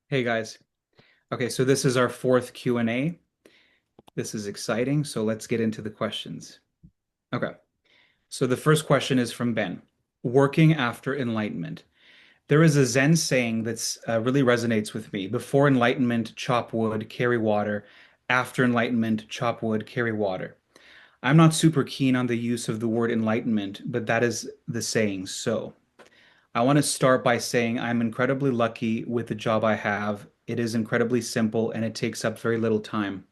Hey guys. Okay, so this is our fourth Q&A. This is exciting, so let's get into the questions. Okay, so the first question is from Ben. Working after enlightenment. There is a Zen saying that's really resonates with me. Before enlightenment, chop wood, carry water. After enlightenment, chop wood, carry water. I'm not super keen on the use of the word enlightenment, but that is the saying. So I want to start by saying I'm incredibly lucky with the job I have. It is incredibly simple and it takes up very little time.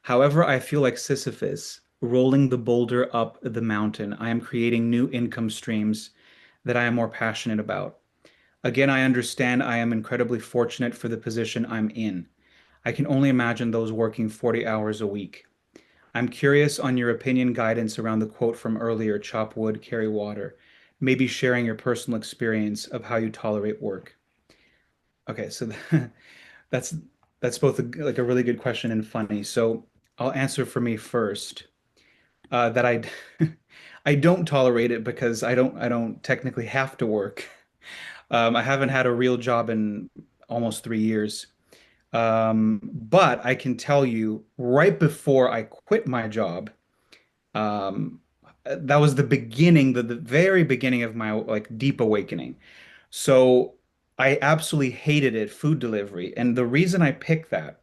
However, I feel like Sisyphus rolling the boulder up the mountain. I am creating new income streams that I am more passionate about. Again, I understand I am incredibly fortunate for the position I'm in. I can only imagine those working 40 hours a week. I'm curious on your opinion guidance around the quote from earlier, chop wood, carry water. Maybe sharing your personal experience of how you tolerate work. Okay, so that's that's both like a really good question and funny. So I'll answer for me first. That I don't tolerate it because I don't technically have to work. I haven't had a real job in almost 3 years. But I can tell you, right before I quit my job, um, that was the beginning, the very beginning of my like deep awakening. So I absolutely hated it, food delivery. And the reason I picked that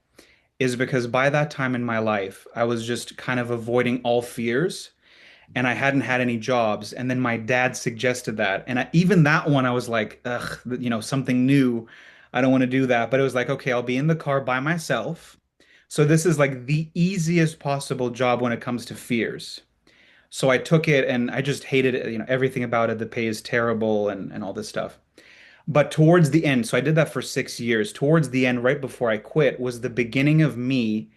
is because by that time in my life, I was just kind of avoiding all fears and I hadn't had any jobs. And then my dad suggested that. And even that one, I was like, ugh, something new. I don't want to do that. But it was like, okay, I'll be in the car by myself. So this is like the easiest possible job when it comes to fears. So I took it and I just hated it, everything about it. The pay is terrible and all this stuff. But towards the end, so I did that for 6 years. Towards the end, right before I quit, was the beginning of me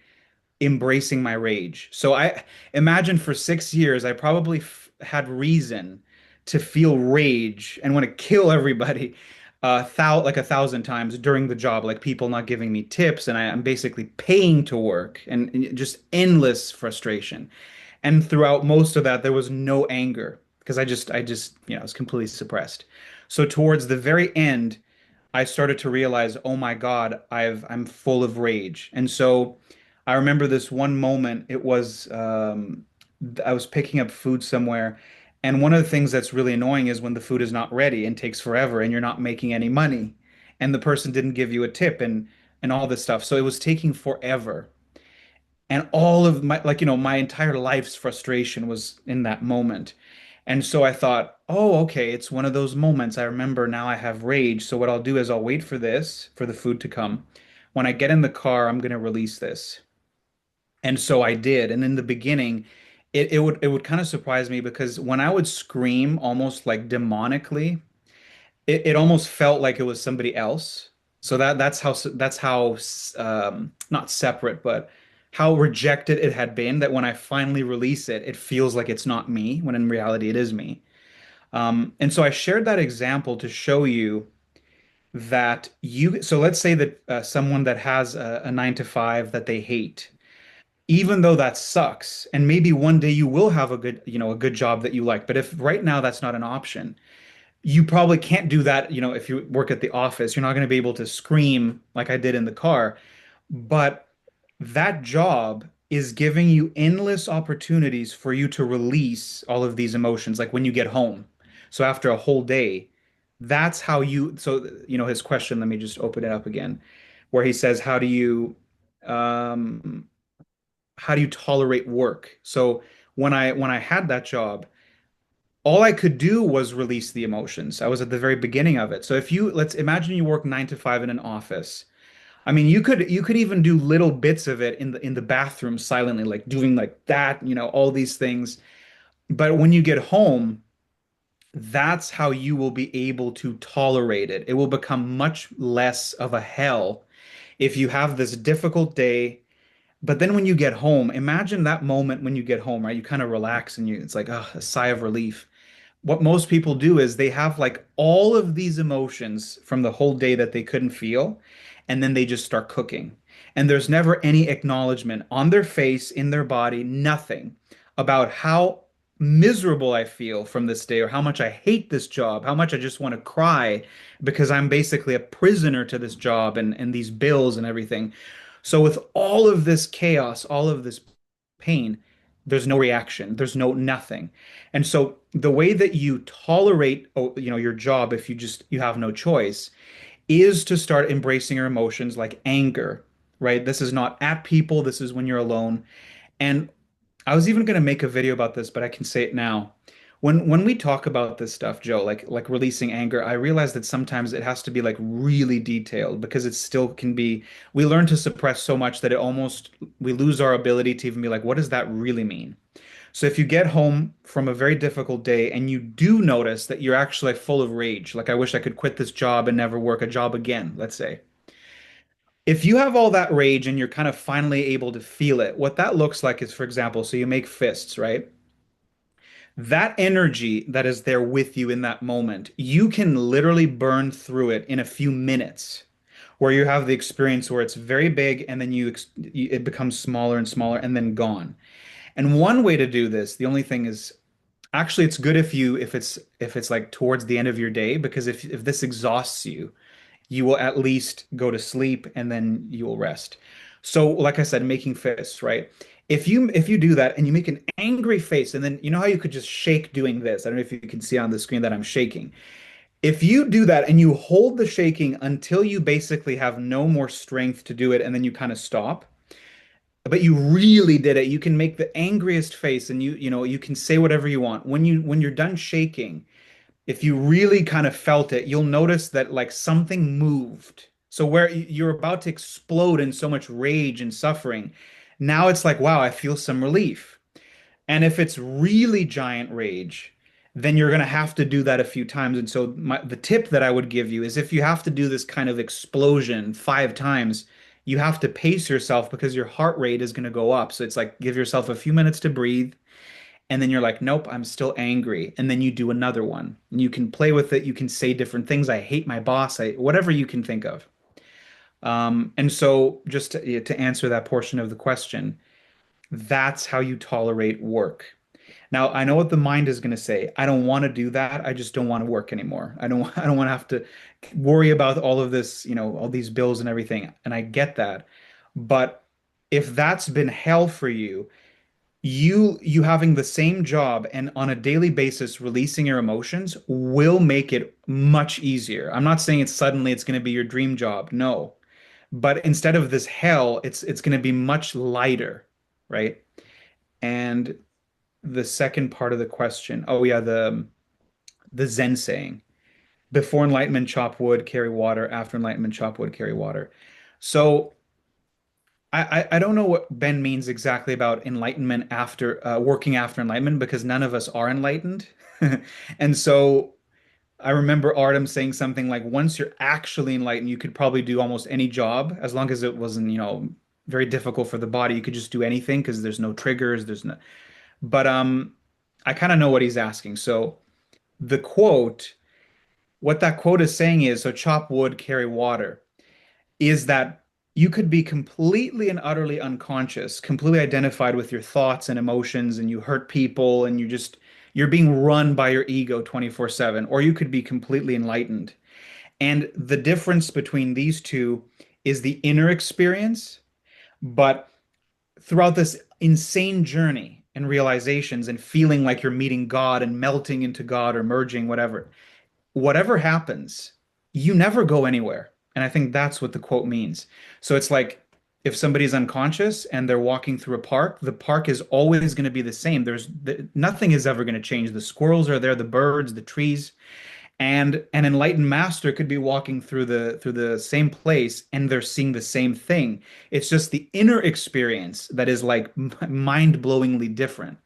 embracing my rage. So I imagine for 6 years, I probably f had reason to feel rage and want to kill everybody, like 1,000 times during the job, like people not giving me tips, and I'm basically paying to work, and just endless frustration. And throughout most of that, there was no anger because I just, I was completely suppressed. So towards the very end, I started to realize, oh my God, I'm full of rage. And so I remember this one moment. It was I was picking up food somewhere, and one of the things that's really annoying is when the food is not ready and takes forever, and you're not making any money, and the person didn't give you a tip and all this stuff. So it was taking forever. And all of my, like, my entire life's frustration was in that moment. And so I thought, oh, okay, it's one of those moments. I remember now I have rage. So what I'll do is I'll wait for this, for the food to come. When I get in the car, I'm going to release this. And so I did. And in the beginning, it would kind of surprise me because when I would scream almost like demonically, it almost felt like it was somebody else. So that's how not separate, but how rejected it had been that when I finally release it, it feels like it's not me, when in reality it is me. And so I shared that example to show you that so let's say that someone that has a 9 to 5 that they hate, even though that sucks, and maybe one day you will have a good job that you like, but if right now that's not an option, you probably can't do that, if you work at the office. You're not going to be able to scream like I did in the car. But that job is giving you endless opportunities for you to release all of these emotions, like when you get home. So after a whole day, that's how his question, let me just open it up again, where he says, um, how do you tolerate work? So when I had that job, all I could do was release the emotions. I was at the very beginning of it. So if let's imagine you work 9 to 5 in an office. I mean, you could even do little bits of it in the bathroom silently, like doing like that, all these things. But when you get home, that's how you will be able to tolerate it. It will become much less of a hell if you have this difficult day. But then when you get home, imagine that moment when you get home, right? You kind of relax and it's like, oh, a sigh of relief. What most people do is they have like all of these emotions from the whole day that they couldn't feel, and then they just start cooking. And there's never any acknowledgement on their face, in their body, nothing about how miserable I feel from this day, or how much I hate this job, how much I just want to cry because I'm basically a prisoner to this job and these bills and everything. So with all of this chaos, all of this pain, there's no reaction, there's no nothing. And so the way that you tolerate, your job, if you have no choice, is to start embracing your emotions like anger, right? This is not at people, this is when you're alone. And I was even going to make a video about this, but I can say it now. When we talk about this stuff, Joe, like releasing anger, I realize that sometimes it has to be like really detailed because it still can be, we learn to suppress so much that we lose our ability to even be like, what does that really mean? So if you get home from a very difficult day and you do notice that you're actually like full of rage, like I wish I could quit this job and never work a job again, let's say. If you have all that rage and you're kind of finally able to feel it, what that looks like is, for example, so you make fists, right? That energy that is there with you in that moment, you can literally burn through it in a few minutes, where you have the experience where it's very big and then it becomes smaller and smaller and then gone. And one way to do this, the only thing is actually it's good if it's like towards the end of your day, because if this exhausts you, you will at least go to sleep and then you will rest. So, like I said, making fists, right? If you do that and you make an angry face, and then you know how you could just shake doing this. I don't know if you can see on the screen that I'm shaking. If you do that and you hold the shaking until you basically have no more strength to do it, and then you kind of stop, but you really did it, you can make the angriest face and you can say whatever you want. When you're done shaking, if you really kind of felt it, you'll notice that like something moved. So where you're about to explode in so much rage and suffering, now it's like, wow, I feel some relief. And if it's really giant rage, then you're going to have to do that a few times. And so the tip that I would give you is if you have to do this kind of explosion 5 times, you have to pace yourself because your heart rate is going to go up. So it's like give yourself a few minutes to breathe, and then you're like, nope, I'm still angry. And then you do another one. And you can play with it. You can say different things. I hate my boss. Whatever you can think of. And so just to answer that portion of the question, that's how you tolerate work. Now, I know what the mind is going to say. I don't want to do that. I just don't want to work anymore. I don't want to have to worry about all of this, all these bills and everything. And I get that. But if that's been hell for you, you having the same job and on a daily basis releasing your emotions will make it much easier. I'm not saying it's going to be your dream job. No. But instead of this hell, it's going to be much lighter, right? And the second part of the question, oh yeah, the Zen saying, before enlightenment chop wood, carry water, after enlightenment chop wood, carry water. So I don't know what Ben means exactly about enlightenment after working after enlightenment, because none of us are enlightened. And so I remember Artem saying something like, once you're actually enlightened, you could probably do almost any job as long as it wasn't, very difficult for the body. You could just do anything because there's no triggers, there's no. But I kind of know what he's asking. So the quote, what that quote is saying is, so chop wood, carry water, is that you could be completely and utterly unconscious, completely identified with your thoughts and emotions, and you hurt people, and you're being run by your ego 24/7, or you could be completely enlightened. And the difference between these two is the inner experience, but throughout this insane journey and realizations and feeling like you're meeting God and melting into God or merging, whatever happens, you never go anywhere. And I think that's what the quote means. So it's like if somebody's unconscious and they're walking through a park, the park is always going to be the same. Nothing is ever going to change. The squirrels are there, the birds, the trees, and an enlightened master could be walking through the same place and they're seeing the same thing. It's just the inner experience that is like mind-blowingly different.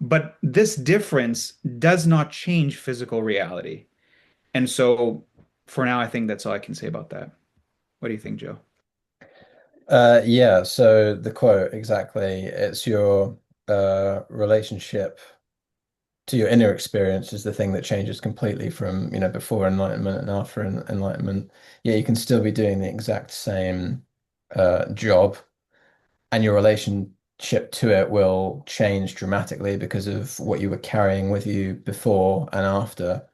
But this difference does not change physical reality. And so for now, I think that's all I can say about that. What do you think, Joe? Yeah, so the quote exactly, it's your relationship to your inner experience is the thing that changes completely from, before enlightenment and after enlightenment. Yeah, you can still be doing the exact same job, and your relation to it will change dramatically because of what you were carrying with you before and after.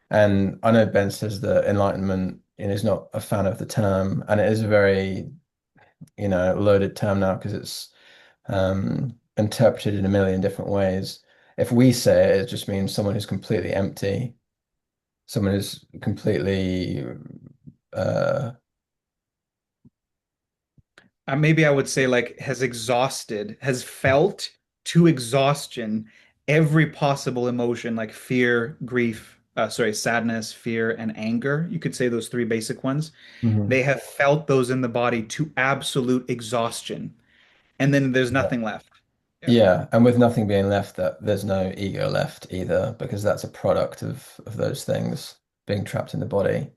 And I know Ben says that enlightenment is not a fan of the term, and it is a very, loaded term now because it's interpreted in a million different ways. If we say it, it just means someone who's completely empty, someone who's completely uh, Maybe I would say like has exhausted, has felt to exhaustion every possible emotion like fear, grief, sadness, fear, and anger. You could say those three basic ones. Mhm. They have felt those in the body to absolute exhaustion, and then there's Yeah. nothing left. Yeah. Yeah, and with nothing being left, that there's no ego left either, because that's a product of those things being trapped in the body.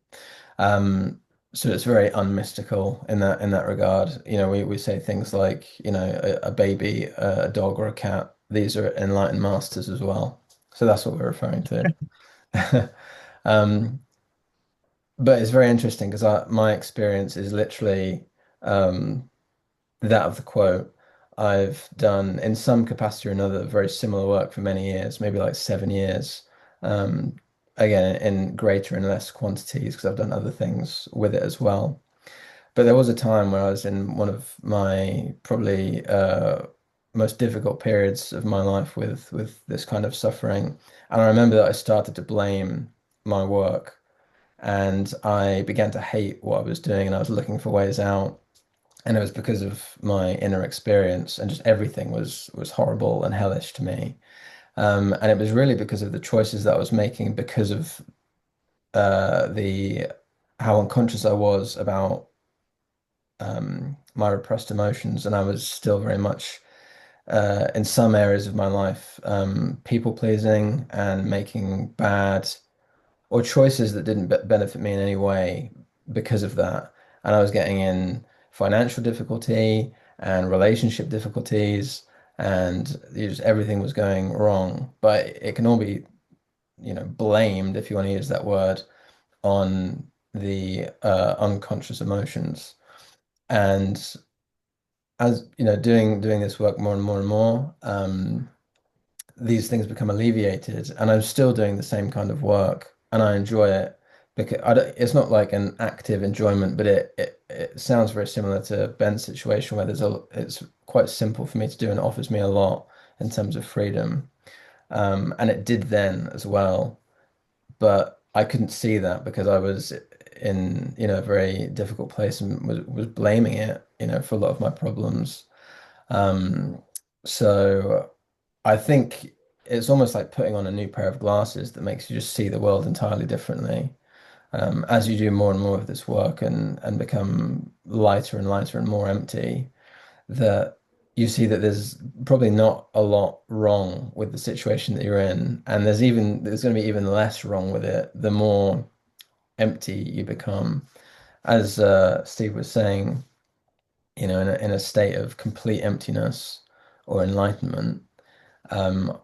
Um, so it's very unmystical in that regard. We say things like, a baby, a dog, or a cat. These are enlightened masters as well. So that's what we're referring to. Um, but it's very interesting because my experience is literally that of the quote. I've done in some capacity or another very similar work for many years, maybe like 7 years. Um, Again, in greater and less quantities because I've done other things with it as well. But there was a time where I was in one of my probably most difficult periods of my life with this kind of suffering. And I remember that I started to blame my work and I began to hate what I was doing and I was looking for ways out. And it was because of my inner experience and just everything was horrible and hellish to me. And it was really because of the choices that I was making because of the how unconscious I was about my repressed emotions, and I was still very much in some areas of my life people pleasing and making bad or choices that didn't benefit me in any way because of that. And I was getting in financial difficulty and relationship difficulties, and just everything was going wrong. But it can all be, blamed, if you want to use that word, on the unconscious emotions. And as doing this work more and more and more, these things become alleviated, and I'm still doing the same kind of work, and I enjoy it because it's not like an active enjoyment, but it sounds very similar to Ben's situation where it's quite simple for me to do and it offers me a lot in terms of freedom. And it did then as well, but I couldn't see that because I was in, a very difficult place and was blaming it, for a lot of my problems. Um, so I think it's almost like putting on a new pair of glasses that makes you just see the world entirely differently. As you do more and more of this work and become lighter and lighter and more empty, that you see that there's probably not a lot wrong with the situation that you're in, and there's going to be even less wrong with it the more empty you become. As Steve was saying, in a state of complete emptiness or enlightenment, um,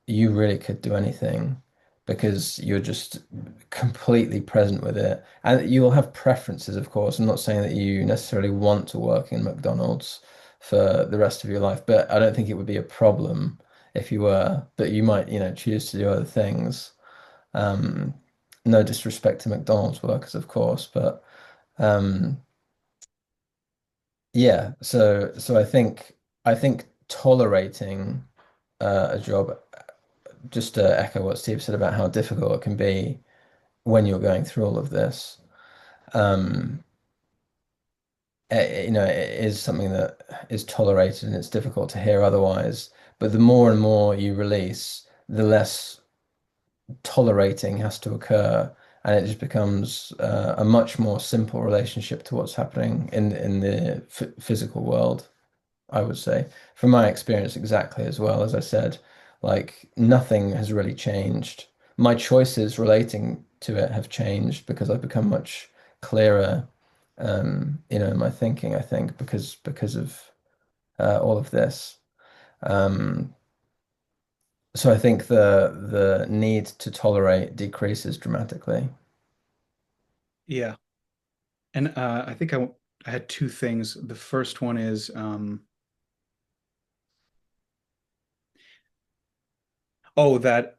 you really could do anything because you're just completely present with it. And you'll have preferences, of course. I'm not saying that you necessarily want to work in McDonald's for the rest of your life, but I don't think it would be a problem if you were, but you might, choose to do other things. Um, no disrespect to McDonald's workers, of course, but um, yeah, so I think tolerating a job, just to echo what Steve said about how difficult it can be when you're going through all of this, um, it is something that is tolerated and it's difficult to hear otherwise. But the more and more you release, the less tolerating has to occur, and it just becomes a much more simple relationship to what's happening in the physical world. I would say, from my experience, exactly as well as I said, like nothing has really changed. My choices relating to it have changed because I've become much clearer, in my thinking, I think, because of all of this. Um, so I think the need to tolerate decreases dramatically. Yeah. And I think I had two things. The first one is Oh, that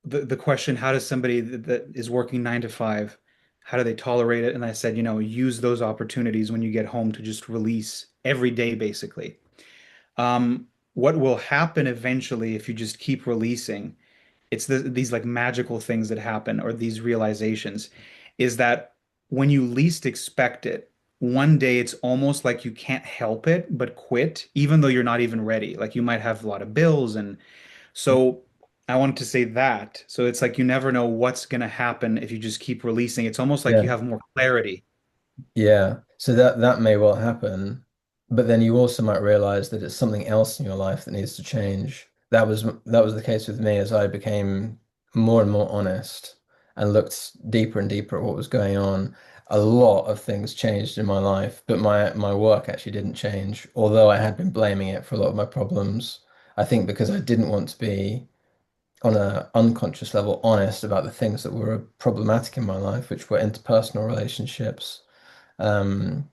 the question, how does somebody that is working 9 to 5, how do they tolerate it? And I said, use those opportunities when you get home to just release every day, basically. What will happen eventually if you just keep releasing, it's these like magical things that happen or these realizations, is that when you least expect it, one day it's almost like you can't help it but quit, even though you're not even ready. Like you might have a lot of bills and so I wanted to say that. So it's like you never know what's going to happen if you just keep releasing. It's almost like you Yeah. have more clarity. Yeah, so that may well happen, but then you also might realize that it's something else in your life that needs to change. That was the case with me as I became more and more honest and looked deeper and deeper at what was going on. A lot of things changed in my life, but my work actually didn't change, although I had been blaming it for a lot of my problems. I think because I didn't want to be on a unconscious level honest about the things that were problematic in my life, which were interpersonal relationships. Um,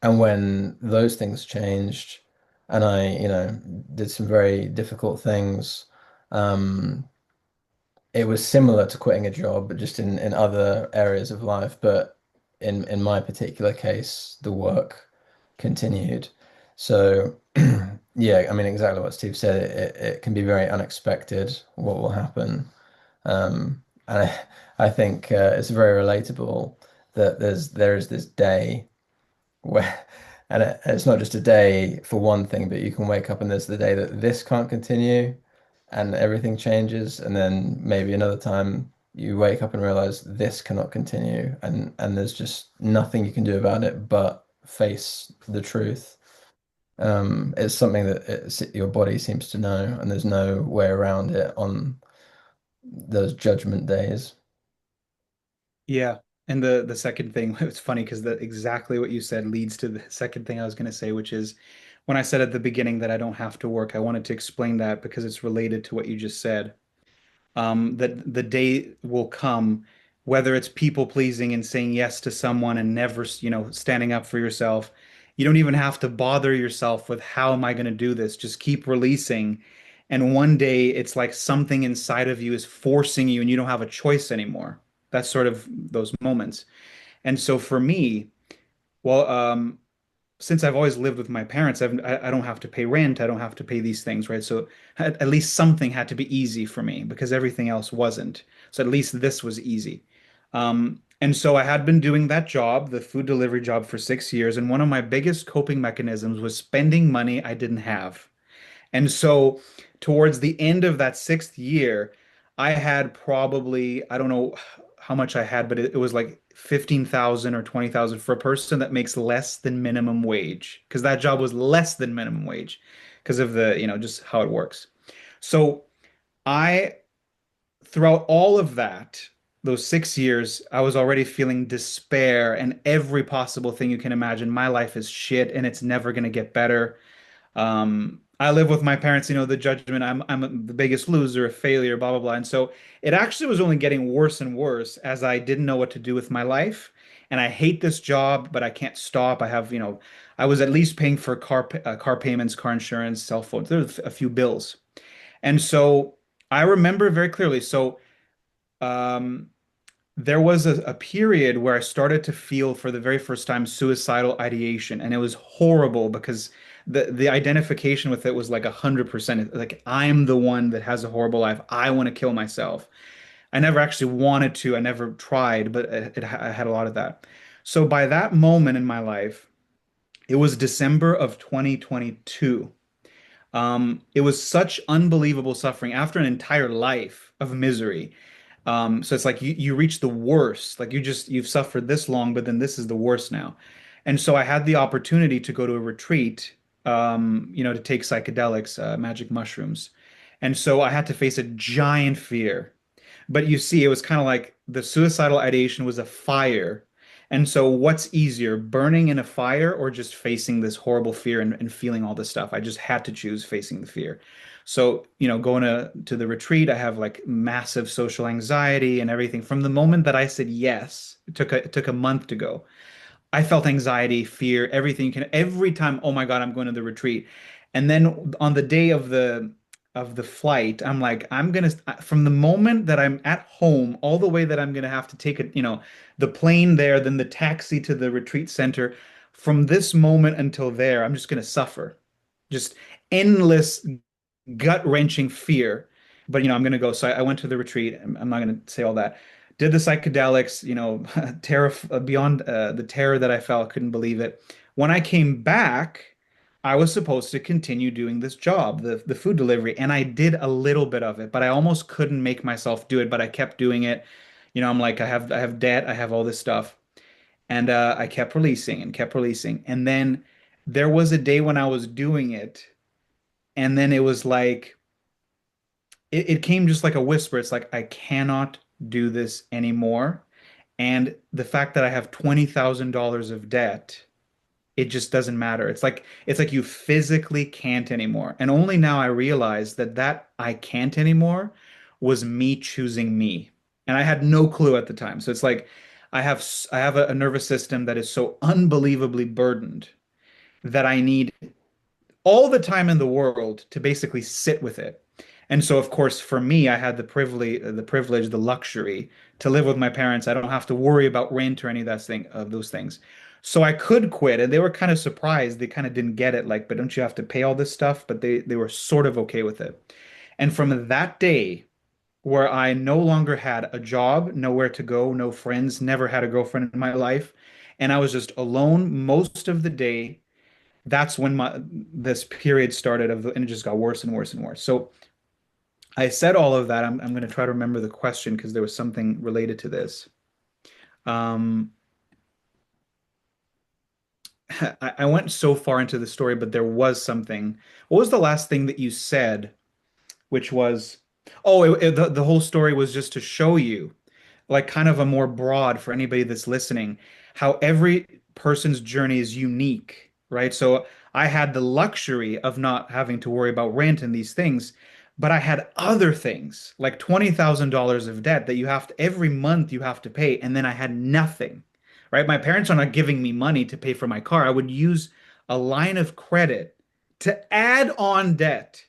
and when those things changed, and I, did some very difficult things, um, it was similar to quitting a job, but just in other areas of life. But in my particular case, the work continued. So, yeah, I mean, exactly what Steve said. It can be very unexpected what will happen. And I think it's very relatable that there is this day where, and it's not just a day for one thing, but you can wake up and there's the day that this can't continue and everything changes, and then maybe another time you wake up and realize this cannot continue, and there's just nothing you can do about it but face the truth. It's something that your body seems to know, and there's no way around it on those judgment days. Yeah. And the second thing, it's funny because that exactly what you said leads to the second thing I was going to say, which is when I said at the beginning that I don't have to work, I wanted to explain that because it's related to what you just said. That the day will come, whether it's people pleasing and saying yes to someone and never, standing up for yourself. You don't even have to bother yourself with how am I going to do this? Just keep releasing. And one day it's like something inside of you is forcing you and you don't have a choice anymore. That's sort of those moments. And so for me, well, since I've always lived with my parents, I don't have to pay rent. I don't have to pay these things, right? So at least something had to be easy for me because everything else wasn't. So at least this was easy. And so I had been doing that job, the food delivery job, for 6 years. And one of my biggest coping mechanisms was spending money I didn't have. And so towards the end of that sixth year, I had probably, I don't know how much I had, but it was like 15,000 or 20,000 for a person that makes less than minimum wage, because that job was less than minimum wage because of the, just how it works. So I, throughout all of that, those 6 years, I was already feeling despair and every possible thing you can imagine. My life is shit and it's never going to get better. I live with my parents, the judgment, I'm the biggest loser, a failure, blah blah blah. And so it actually was only getting worse and worse as I didn't know what to do with my life. And I hate this job, but I can't stop. I have, I was at least paying for car payments, car insurance, cell phone. There's a few bills. And so I remember very clearly. So um there was a period where I started to feel for the very first time suicidal ideation, and it was horrible because the identification with it was like 100%. Like I'm the one that has a horrible life. I want to kill myself. I never actually wanted to. I never tried, but I had a lot of that. So by that moment in my life, it was December of 2022. It was such unbelievable suffering after an entire life of misery. So it's like you reach the worst. Like you've suffered this long, but then this is the worst now. And so I had the opportunity to go to a retreat, to take psychedelics, magic mushrooms. And so I had to face a giant fear. But you see, it was kind of like the suicidal ideation was a fire. And so what's easier, burning in a fire or just facing this horrible fear and feeling all this stuff? I just had to choose facing the fear. So, going to the retreat, I have like massive social anxiety and everything. From the moment that I said yes, it took a month to go. I felt anxiety, fear, everything you can every time, oh my God, I'm going to the retreat. And then on the day of the of the flight, I'm like, I'm gonna, from the moment that I'm at home, all the way that I'm gonna have to take it, the plane there, then the taxi to the retreat center, from this moment until there, I'm just gonna suffer. Just endless gut-wrenching fear. But I'm gonna go. So I went to the retreat. I'm not gonna say all that. Did the psychedelics, terror beyond the terror that I felt, couldn't believe it. When I came back, I was supposed to continue doing this job, the food delivery, and I did a little bit of it, but I almost couldn't make myself do it, but I kept doing it. I'm like, I have debt, I have all this stuff. And I kept releasing and kept releasing. And then there was a day when I was doing it, and then it was like it came just like a whisper. It's like I cannot do this anymore. And the fact that I have $20,000 of debt, it just doesn't matter. It's like you physically can't anymore. And only now I realize that I can't anymore was me choosing me. And I had no clue at the time. So it's like I have a nervous system that is so unbelievably burdened that I need all the time in the world to basically sit with it. And so, of course, for me, I had the luxury to live with my parents. I don't have to worry about rent or any of those things. So I could quit, and they were kind of surprised. They kind of didn't get it, like, but don't you have to pay all this stuff? But they were sort of okay with it. And from that day, where I no longer had a job, nowhere to go, no friends, never had a girlfriend in my life, and I was just alone most of the day, that's when my this period started and it just got worse and worse and worse. So I said all of that. I'm going to try to remember the question because there was something related to this. Um, I went so far into the story, but there was something. What was the last thing that you said? Which was, oh, the whole story was just to show you, like kind of a more broad for anybody that's listening, how every person's journey is unique, right? So I had the luxury of not having to worry about rent and these things, but I had other things like $20,000 of debt that every month you have to pay, and then I had nothing, right? My parents are not giving me money to pay for my car. I would use a line of credit to add on debt.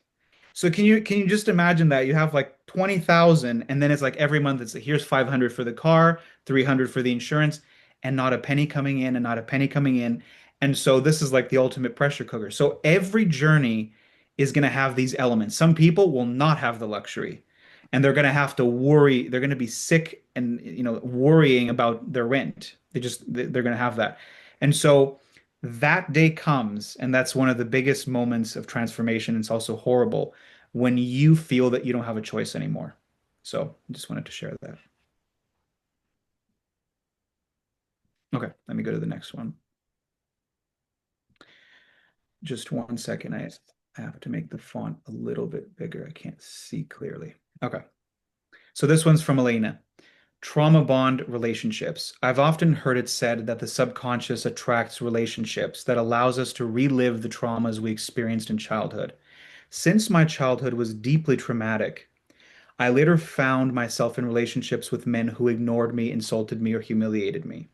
So can you just imagine that you have like 20,000 and then it's like every month it's like, here's 500 for the car, 300 for the insurance, and not a penny coming in and not a penny coming in. And so this is like the ultimate pressure cooker. So every journey is going to have these elements. Some people will not have the luxury and they're going to have to worry. They're going to be sick and worrying about their rent. They're going to have that. And so that day comes, and that's one of the biggest moments of transformation. It's also horrible when you feel that you don't have a choice anymore. So I just wanted to share that. Okay, let me go to the next one. Just one second. I have to make the font a little bit bigger. I can't see clearly. Okay, so this one's from Elena. Trauma bond relationships. I've often heard it said that the subconscious attracts relationships that allows us to relive the traumas we experienced in childhood. Since my childhood was deeply traumatic, I later found myself in relationships with men who ignored me, insulted me, or humiliated me.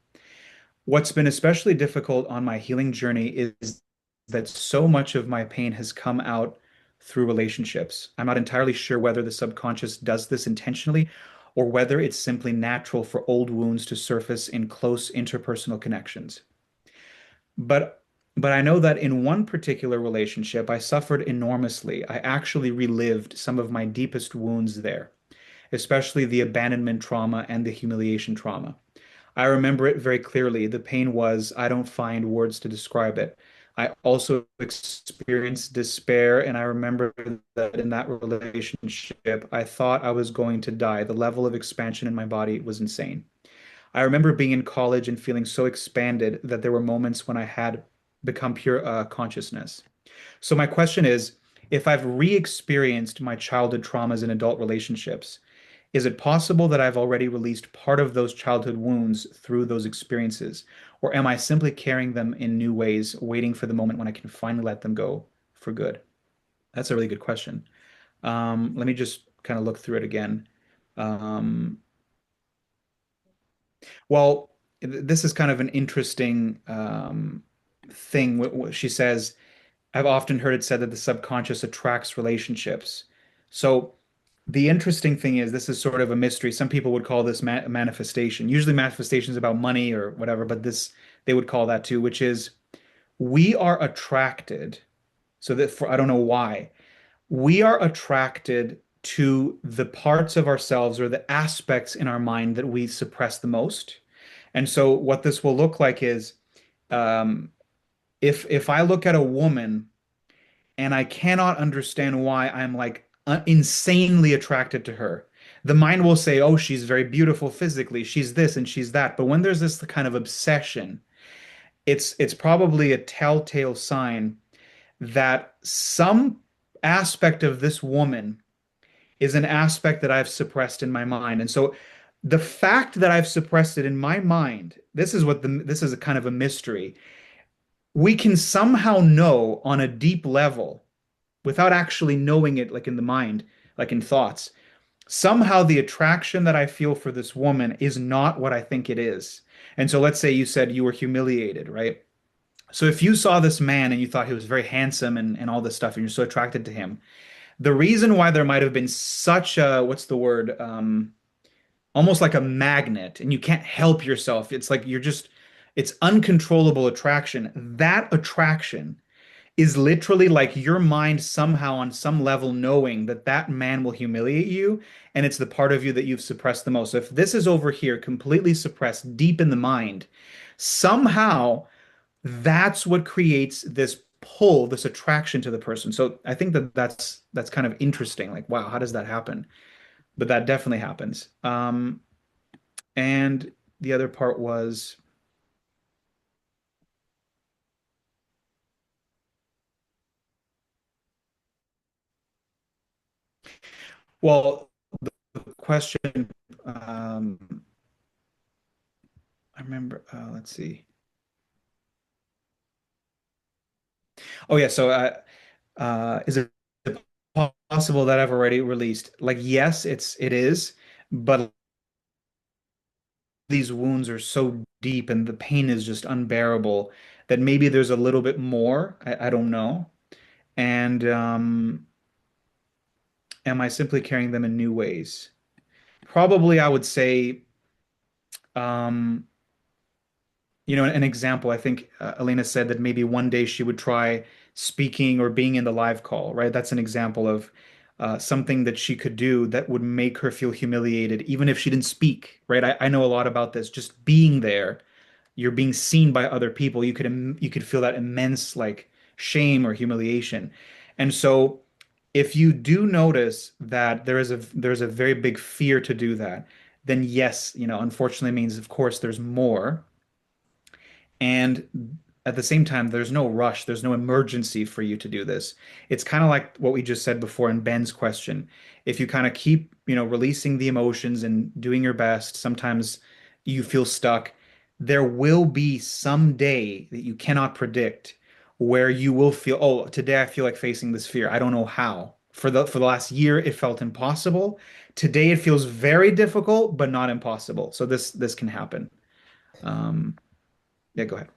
What's been especially difficult on my healing journey is that so much of my pain has come out through relationships. I'm not entirely sure whether the subconscious does this intentionally or whether it's simply natural for old wounds to surface in close interpersonal connections. But but I know that in one particular relationship, I suffered enormously. I actually relived some of my deepest wounds there, especially the abandonment trauma and the humiliation trauma. I remember it very clearly. The pain was, I don't find words to describe it. I also experienced despair, and I remember that in that relationship, I thought I was going to die. The level of expansion in my body was insane. I remember being in college and feeling so expanded that there were moments when I had become pure consciousness. So my question is, if I've re-experienced my childhood traumas in adult relationships, is it possible that I've already released part of those childhood wounds through those experiences? Or am I simply carrying them in new ways, waiting for the moment when I can finally let them go for good? That's a really good question. Let me just kind of look through it again. Um, well, this is kind of an interesting thing. She says, I've often heard it said that the subconscious attracts relationships So the interesting thing is this is sort of a mystery. Some people would call this manifestation. Usually manifestation is about money or whatever, but this they would call that too, which is we are attracted. So that for I don't know why. We are attracted to the parts of ourselves or the aspects in our mind that we suppress the most. And so what this will look like is um, if I look at a woman and I cannot understand why I'm like insanely attracted to her. The mind will say, "Oh, she's very beautiful physically. She's this and she's that." But when there's this kind of obsession, it's probably a telltale sign that some aspect of this woman is an aspect that I've suppressed in my mind. And so the fact that I've suppressed it in my mind, this is a kind of a mystery. We can somehow know on a deep level without actually knowing it like in the mind, like in thoughts. Somehow the attraction that I feel for this woman is not what I think it is. And so let's say you said you were humiliated, right? So if you saw this man and you thought he was very handsome and all this stuff and you're so attracted to him, the reason why there might have been such a, what's the word? Almost like a magnet and you can't help yourself. It's like it's uncontrollable attraction. That attraction is literally like your mind somehow on some level knowing that that man will humiliate you and it's the part of you that you've suppressed the most. So if this is over here completely suppressed deep in the mind, somehow that's what creates this pull, this attraction to the person. So I think that that's kind of interesting. Like, wow, how does that happen? But that definitely happens. And the other part was, well, the question, I remember, let's see. Oh yeah, so is it possible that I've already released? Like, yes, it is, but these wounds are so deep and the pain is just unbearable that maybe there's a little bit more. I don't know. And am I simply carrying them in new ways? Probably, I would say, um, an example. I think Elena said that maybe one day she would try speaking or being in the live call, right? That's an example of something that she could do that would make her feel humiliated, even if she didn't speak, right? I know a lot about this. Just being there, you're being seen by other people. You could feel that immense like shame or humiliation. And so if you do notice that there's a very big fear to do that, then yes, unfortunately means of course there's more. And at the same time, there's no rush, there's no emergency for you to do this. It's kind of like what we just said before in Ben's question. If you kind of keep, releasing the emotions and doing your best, sometimes you feel stuck. There will be some day that you cannot predict where you will feel, oh, today I feel like facing this fear. I don't know how. For the last year, it felt impossible. Today it feels very difficult, but not impossible. So this can happen. Um, yeah, go ahead.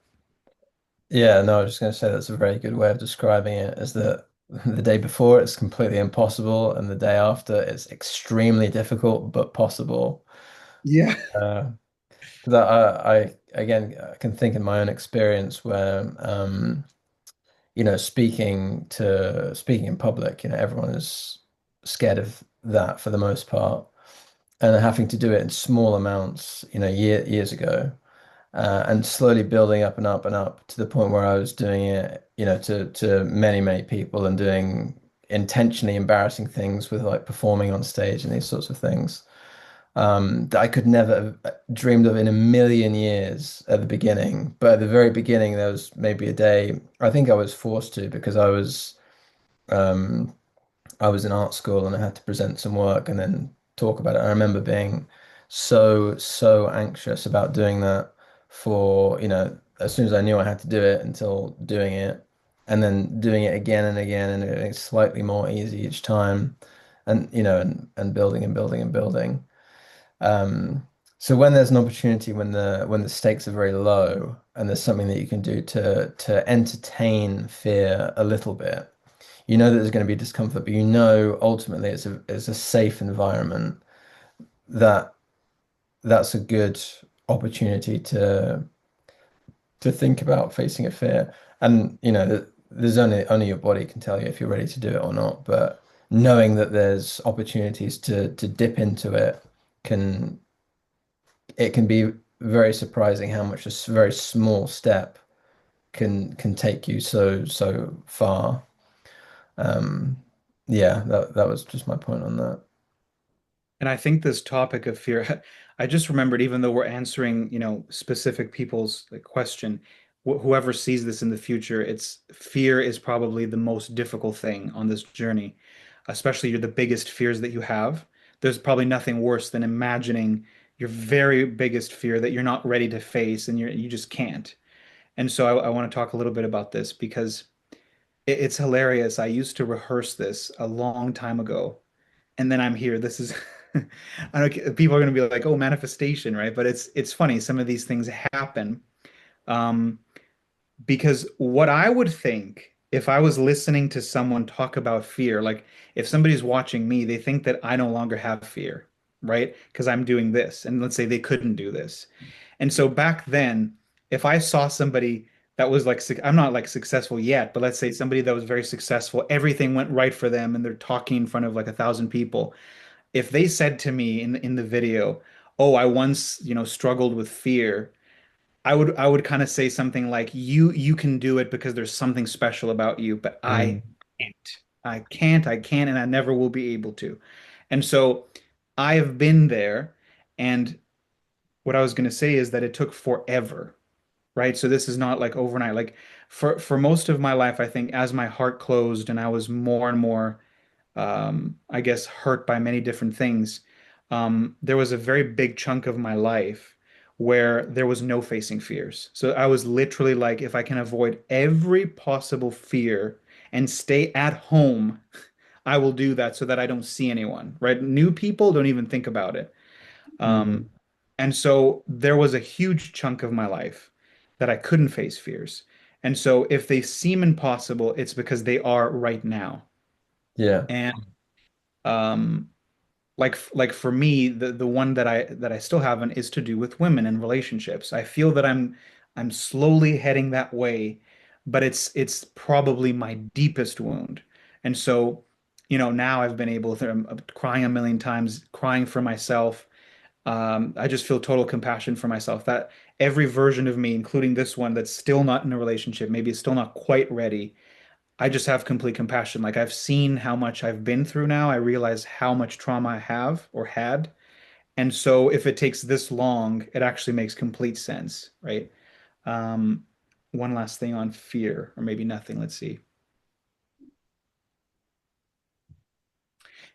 Yeah, no, I was just going to say that's a very good way of describing it, is that the day before it's completely impossible, and the day after it's extremely difficult but possible. Yeah. Uh, 'Cause I again I can think in my own experience where speaking in public, everyone is scared of that for the most part, and having to do it in small amounts, years ago. And slowly building up and up and up to the point where I was doing it, to many, many people and doing intentionally embarrassing things with like performing on stage and these sorts of things that I could never have dreamed of in a million years at the beginning. But at the very beginning, there was maybe a day, I think I was forced to because um, I was in art school and I had to present some work and then talk about it. I remember being so, so anxious about doing that for, as soon as I knew I had to do it until doing it and then doing it again and again and it's slightly more easy each time and, and building and building and building. So when there's an opportunity, when the stakes are very low and there's something that you can do to entertain fear a little bit, You know that there's going to be discomfort, but you know ultimately it's a safe environment that that's a good opportunity to think about facing a fear. And you know that there's only your body can tell you if you're ready to do it or not. But knowing that there's opportunities to dip into it can it can be very surprising how much very small step can take you so far. Um, yeah, that was just my point on that. And I think this topic of fear, I just remembered, even though we're answering, specific people's like, question, whoever sees this in the future, it's fear is probably the most difficult thing on this journey, especially the biggest fears that you have. There's probably nothing worse than imagining your very biggest fear that you're not ready to face and you just can't. And so I want to talk a little bit about this because it's hilarious. I used to rehearse this a long time ago and then I'm here. This is I don't people are going to be like, "Oh, manifestation," right? But it's funny. Some of these things happen um, because what I would think if I was listening to someone talk about fear, like if somebody's watching me, they think that I no longer have fear, right? Because I'm doing this, and let's say they couldn't do this. And so back then, if I saw somebody that was like, I'm not like successful yet, but let's say somebody that was very successful, everything went right for them, and they're talking in front of like 1,000 people, if they said to me in the video, "Oh, I once, struggled with fear," I would kind of say something like, "You can do it because there's something special about you, but I Mm, can't. I can't, and I never will be able to." And so I have been there, and what I was going to say is that it took forever, right? So this is not like overnight. Like for most of my life, I think as my heart closed and I was more and more I guess, hurt by many different things. There was a very big chunk of my life where there was no facing fears. So I was literally like, if I can avoid every possible fear and stay at home, I will do that so that I don't see anyone, right? New people don't even think about it. Um, mm, and so there was a huge chunk of my life that I couldn't face fears. And so if they seem impossible, it's because they are right now. yeah. And um, like for me, the one that I still haven't is to do with women and relationships. I feel that I'm slowly heading that way, but it's probably my deepest wound. And so, now I've been able to, I'm crying a million times, crying for myself. I just feel total compassion for myself that every version of me, including this one that's still not in a relationship, maybe is still not quite ready, I just have complete compassion. Like I've seen how much I've been through now. I realize how much trauma I have or had. And so if it takes this long, it actually makes complete sense, right? Um, One last thing on fear, or maybe nothing. Let's see.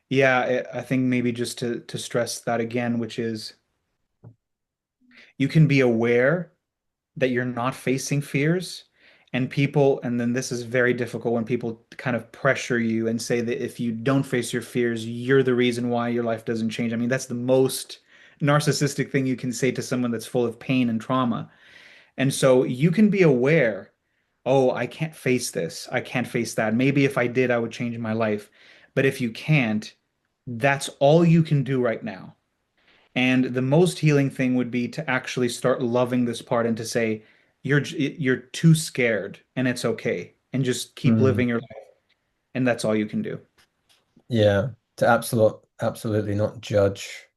Yeah, I think maybe just to stress that again, which is you can be aware that you're not facing fears and then this is very difficult when people kind of pressure you and say that if you don't face your fears, you're the reason why your life doesn't change. I mean, that's the most narcissistic thing you can say to someone that's full of pain and trauma. And so you can be aware, oh, I can't face this. I can't face that. Maybe if I did, I would change my life. But if you can't, that's all you can do right now. And the most healing thing would be to actually start loving this part and to say, you're too scared and it's okay. And just keep Mm, living your life. And that's all you can do. yeah. To absolutely not judge,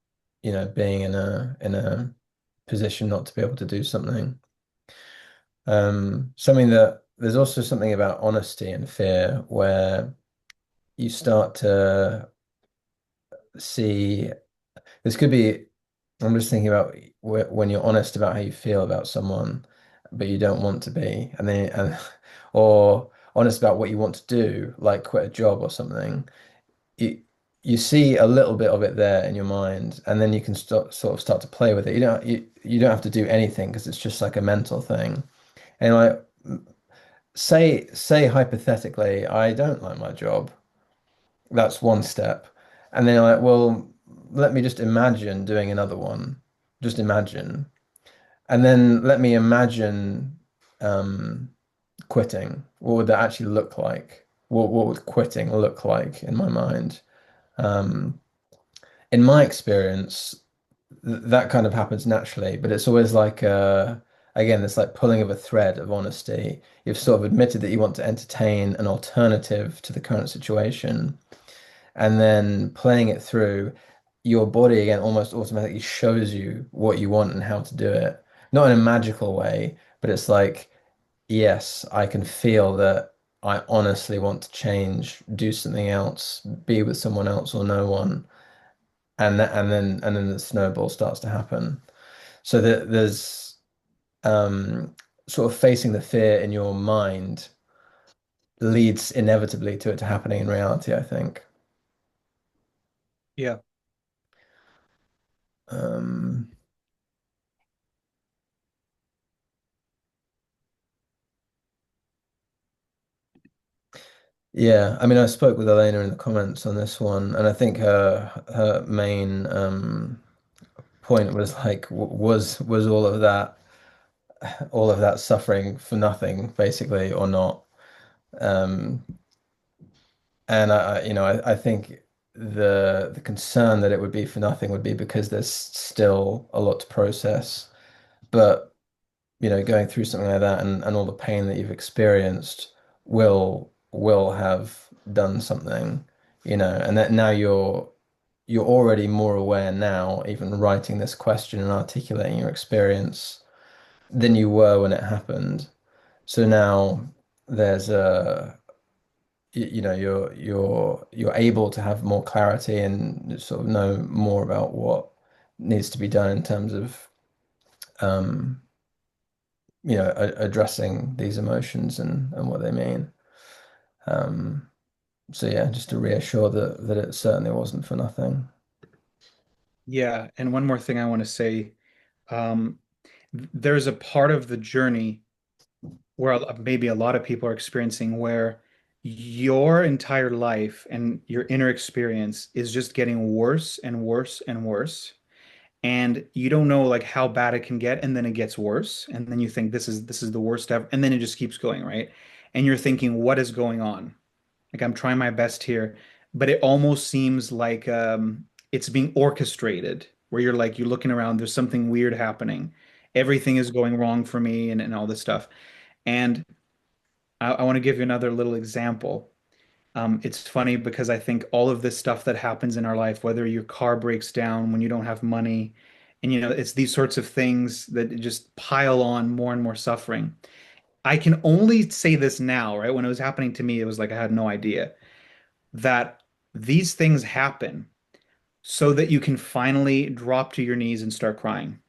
being in a position not to be able to do something. Something that there's also something about honesty and fear where you start to see this could be, I'm just thinking about when you're honest about how you feel about someone, but you don't want to be, or honest about what you want to do, like quit a job or something. You you see a little bit of it there in your mind, and then you can sort of start to play with it. You don't have to do anything because it's just like a mental thing. And like say hypothetically, I don't like my job. That's one step. And then you're like, well, let me just imagine doing another one. Just imagine. And then let me imagine um, quitting. What would that actually look like? what would quitting look like in my mind. Um, in my experience, th that kind of happens naturally, but it's always like again, it's like pulling of a thread of honesty. You've sort of admitted that you want to entertain an alternative to the current situation, and then playing it through, your body again almost automatically shows you what you want and how to do it. Not in a magical way, but it's like, yes, I can feel that I honestly want to change, do something else, be with someone else or no one. And then the snowball starts to happen. So that there's um sort of facing the fear in your mind leads inevitably to it happening in reality, I think. Yeah. Um Yeah, I mean, I spoke with Elena in the comments on this one, and I think her main point was like, was all of that suffering for nothing, basically, or not? Um, and I think the concern that it would be for nothing would be because there's still a lot to process. But going through something like that and all the pain that you've experienced will have done something, and that now you're already more aware now, even writing this question and articulating your experience than you were when it happened. So now there's you're able to have more clarity and sort of know more about what needs to be done in terms of um addressing these emotions and what they mean. Um, so yeah, just to reassure that it certainly wasn't for nothing. Yeah. And one more thing I want to say, um, there's a part of the journey where maybe a lot of people are experiencing where your entire life and your inner experience is just getting worse and worse and worse. And you don't know like how bad it can get, and then it gets worse. And then you think this is the worst ever, and then it just keeps going, right? And you're thinking, what is going on? Like I'm trying my best here, but it almost seems like it's being orchestrated, where you're looking around, there's something weird happening. Everything is going wrong for me and all this stuff. And I want to give you another little example. It's funny because I think all of this stuff that happens in our life, whether your car breaks down when you don't have money, and it's these sorts of things that just pile on more and more suffering. I can only say this now, right? When it was happening to me, it was like I had no idea that these things happen so that you can finally drop to your knees and start crying.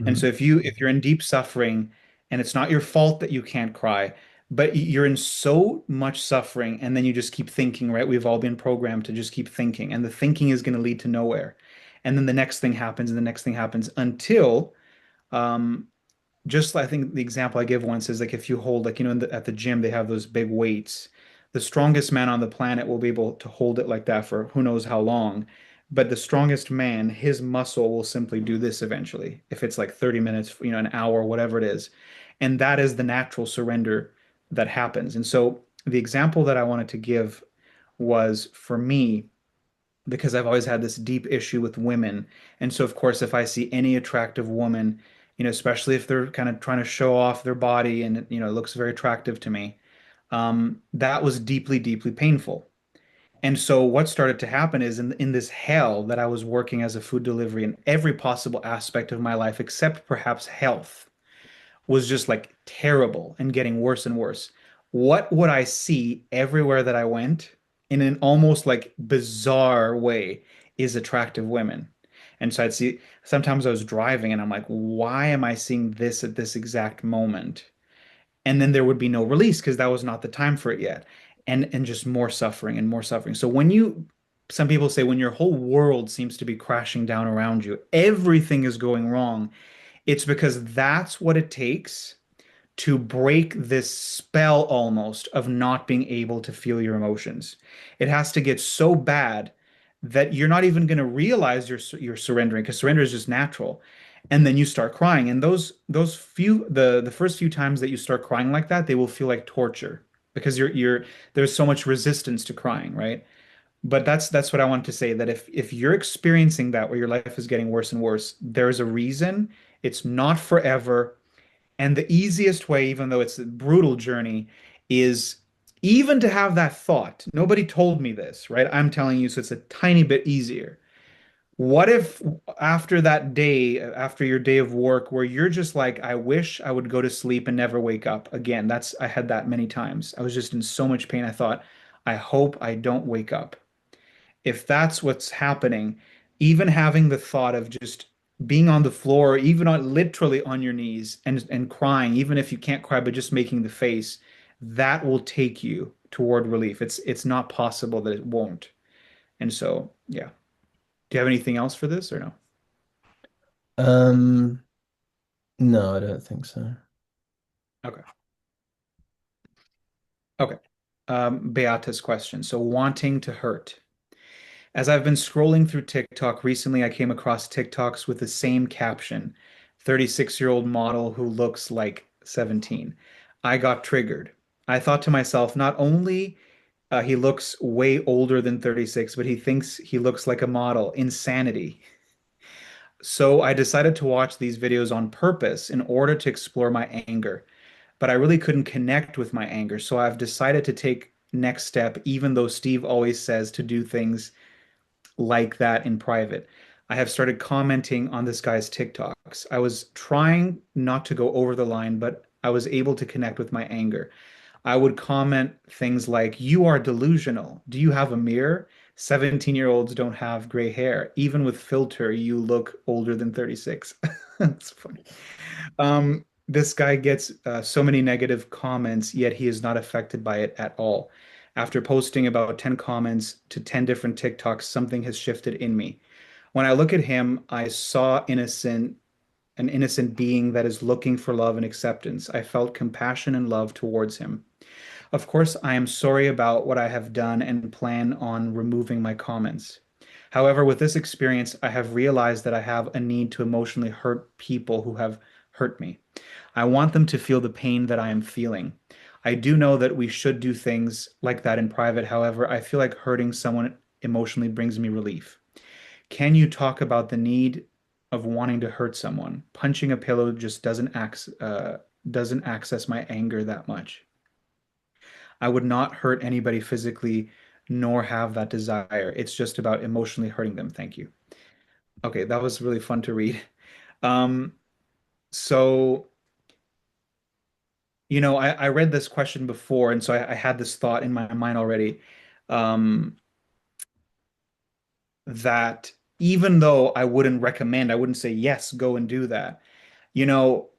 And so Mhm. if you're in deep suffering and it's not your fault that you can't cry, but you're in so much suffering and then you just keep thinking, right? We've all been programmed to just keep thinking, and the thinking is going to lead to nowhere. And then the next thing happens and the next thing happens until um just I think the example I give once is like if you hold like at the gym they have those big weights. The strongest man on the planet will be able to hold it like that for who knows how long. But the strongest man, his muscle will simply do this eventually. If it's like 30 minutes, an hour, whatever it is. And that is the natural surrender that happens. And so the example that I wanted to give was for me because I've always had this deep issue with women. And so, of course, if I see any attractive woman, especially if they're kind of trying to show off their body and it looks very attractive to me, that was deeply, deeply painful. And so, what started to happen is in this hell that I was working as a food delivery in every possible aspect of my life, except perhaps health was just like terrible and getting worse and worse. What would I see everywhere that I went in an almost like bizarre way is attractive women. And so I'd see sometimes I was driving and I'm like, why am I seeing this at this exact moment? And then there would be no release because that was not the time for it yet. And just more suffering and more suffering. So some people say when your whole world seems to be crashing down around you, everything is going wrong, it's because that's what it takes to break this spell almost of not being able to feel your emotions. It has to get so bad that you're not even going to realize you're surrendering because surrender is just natural. And then you start crying. And those few the first few times that you start crying like that, they will feel like torture because you're there's so much resistance to crying, right? But that's what I want to say, that if you're experiencing that where your life is getting worse and worse, there's a reason. It's not forever. And the easiest way, even though it's a brutal journey, is even to have that thought. Nobody told me this, right? I'm telling you, so it's a tiny bit easier. What if after that day, after your day of work, where you're just like, I wish I would go to sleep and never wake up again? I had that many times. I was just in so much pain. I thought, I hope I don't wake up. If that's what's happening, even having the thought of just being on the floor, even on literally on your knees and crying, even if you can't cry, but just making the face, that will take you toward relief. It's not possible that it won't. And so, yeah. Do you have anything else for this or no? Um, no, I don't think so. Okay. Okay. Beata's question. So wanting to hurt. As I've been scrolling through TikTok recently, I came across TikToks with the same caption, 36-year-old model who looks like 17. I got triggered. I thought to myself, not only he looks way older than 36, but he thinks he looks like a model. Insanity. So I decided to watch these videos on purpose in order to explore my anger. But I really couldn't connect with my anger. So I've decided to take next step, even though Steve always says to do things like that in private. I have started commenting on this guy's TikToks. I was trying not to go over the line, but I was able to connect with my anger. I would comment things like, "You are delusional. Do you have a mirror? 17-year-olds don't have gray hair. Even with filter, you look older than 36." That's funny. This guy gets so many negative comments, yet he is not affected by it at all. After posting about 10 comments to 10 different TikToks, something has shifted in me. When I look at him, I saw an innocent being that is looking for love and acceptance. I felt compassion and love towards him. Of course, I am sorry about what I have done and plan on removing my comments. However, with this experience, I have realized that I have a need to emotionally hurt people who have hurt me. I want them to feel the pain that I am feeling. I do know that we should do things like that in private. However, I feel like hurting someone emotionally brings me relief. Can you talk about the need of wanting to hurt someone? Punching a pillow just doesn't access my anger that much. I would not hurt anybody physically nor have that desire. It's just about emotionally hurting them. Thank you. Okay, that was really fun to read. Um, so, I read this question before, and so I had this thought in my mind already, um, that even though I wouldn't say, yes, go and do that, you know,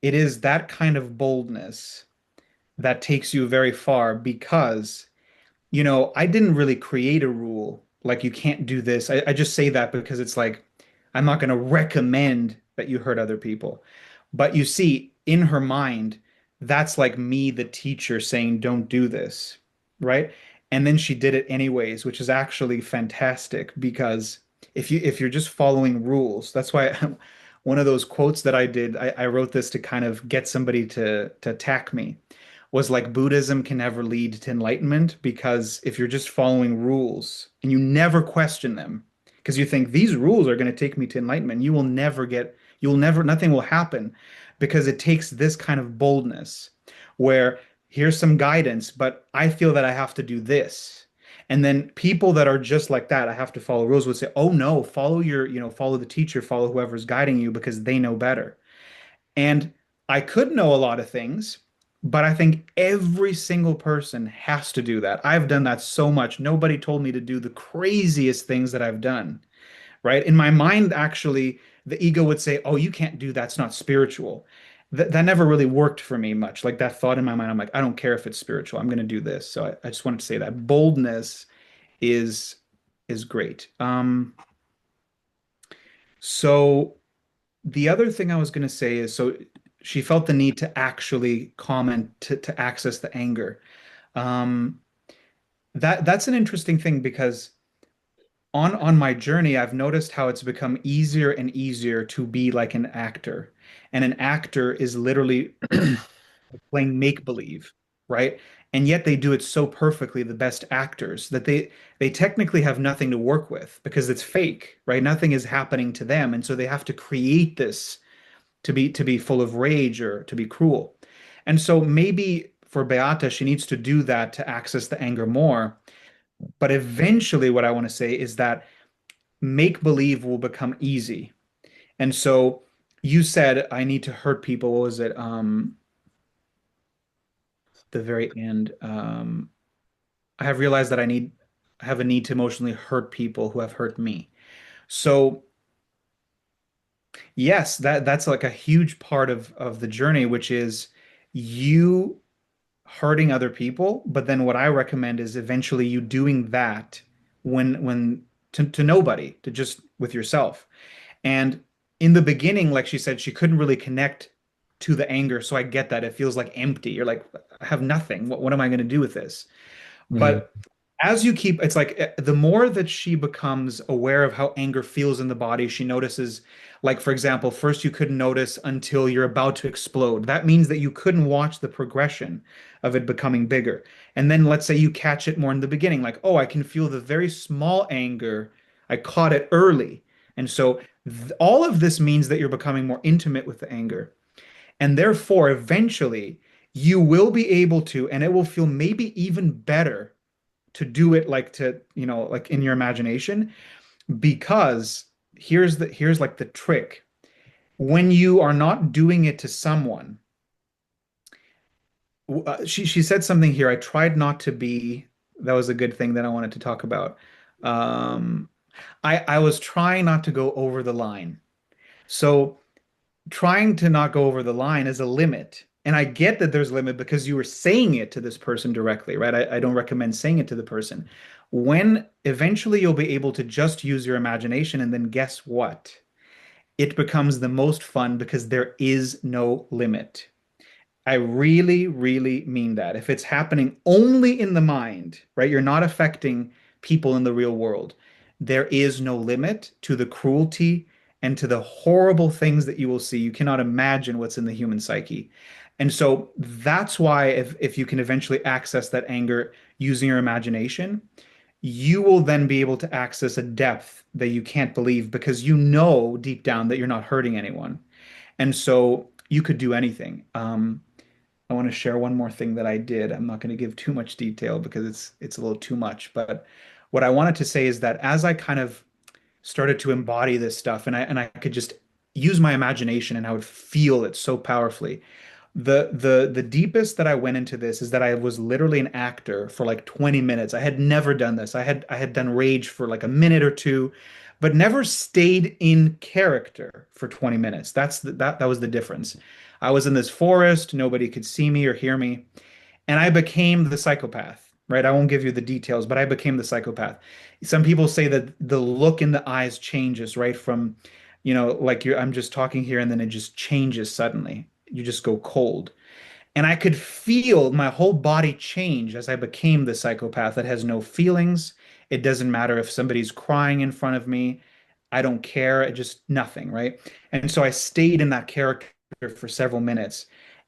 it is that kind of boldness that takes you very far because I didn't really create a rule like you can't do this. I just say that because it's like I'm not going to recommend that you hurt other people. But you see, in her mind, that's like me, the teacher, saying, don't do this, right? And then she did it anyways, which is actually fantastic because if you're just following rules, that's why one of those quotes that I did, I wrote this to kind of get somebody to attack me was like Buddhism can never lead to enlightenment because if you're just following rules and you never question them, because you think these rules are going to take me to enlightenment, nothing will happen because it takes this kind of boldness where here's some guidance, but I feel that I have to do this. And then people that are just like that, I have to follow rules would say, oh no, follow the teacher, follow whoever's guiding you because they know better. And I could know a lot of things, but I think every single person has to do that. I've done that so much. Nobody told me to do the craziest things that I've done, right? In my mind, actually, the ego would say, "Oh, you can't do that. It's not spiritual." That never really worked for me much. Like that thought in my mind, I'm like, I don't care if it's spiritual. I'm going to do this. So I just wanted to say that boldness is is great. So the other thing I was going to say is so she felt the need to actually comment to access the anger. Um, that's an interesting thing because on my journey, I've noticed how it's become easier and easier to be like an actor. And an actor is literally playing make believe. right? And yet they do it so perfectly, the best actors, that they technically have nothing to work with because it's fake, right? Nothing is happening to them, and so they have to create this to be full of rage or to be cruel. And so maybe for Beata, she needs to do that to access the anger more. But eventually, what I want to say is that make believe will become easy. And so you said I need to hurt people. What was it? The very end. I have realized that I have a need to emotionally hurt people who have hurt me. So yes, that's like a huge part of the journey, which is you hurting other people. But then what I recommend is eventually you doing that when to nobody, to just with yourself. And in the beginning, like she said, she couldn't really connect to the anger. So I get that. It feels like empty. You're like, I have nothing. What am I going to do with this? Mm. But as you keep, it's like the more that she becomes aware of how anger feels in the body, she notices, like, for example, first you couldn't notice until you're about to explode. That means that you couldn't watch the progression of it becoming bigger. And then let's say you catch it more in the beginning, like, oh, I can feel the very small anger. I caught it early. And so all of this means that you're becoming more intimate with the anger. And therefore, eventually, you will be able to, and it will feel maybe even better to do it like to, like in your imagination, because here's like the trick. When you are not doing it to someone, she said something here. I tried not to be, that was a good thing that I wanted to talk about. Um, I was trying not to go over the line. So trying to not go over the line is a limit. And I get that there's a limit because you were saying it to this person directly, right? I don't recommend saying it to the person. When eventually you'll be able to just use your imagination, and then guess what? It becomes the most fun because there is no limit. I really, really mean that. If it's happening only in the mind, right, you're not affecting people in the real world, there is no limit to the cruelty and to the horrible things that you will see. You cannot imagine what's in the human psyche. And so that's why if you can eventually access that anger using your imagination, you will then be able to access a depth that you can't believe because you know deep down that you're not hurting anyone. And so you could do anything. I want to share one more thing that I did. I'm not going to give too much detail because it's a little too much. But what I wanted to say is that as I kind of started to embody this stuff, and I could just use my imagination and I would feel it so powerfully. The deepest that I went into this is that I was literally an actor for like 20 minutes. I had never done this. I had done rage for like a minute or two, but never stayed in character for 20 minutes. That was the difference. I was in this forest, nobody could see me or hear me, and I became the psychopath, right? I won't give you the details, but I became the psychopath. Some people say that the look in the eyes changes, right? From, like I'm just talking here and then it just changes suddenly. You just go cold. And I could feel my whole body change as I became the psychopath that has no feelings. It doesn't matter if somebody's crying in front of me. I don't care. It just nothing, right? And so I stayed in that character for several minutes.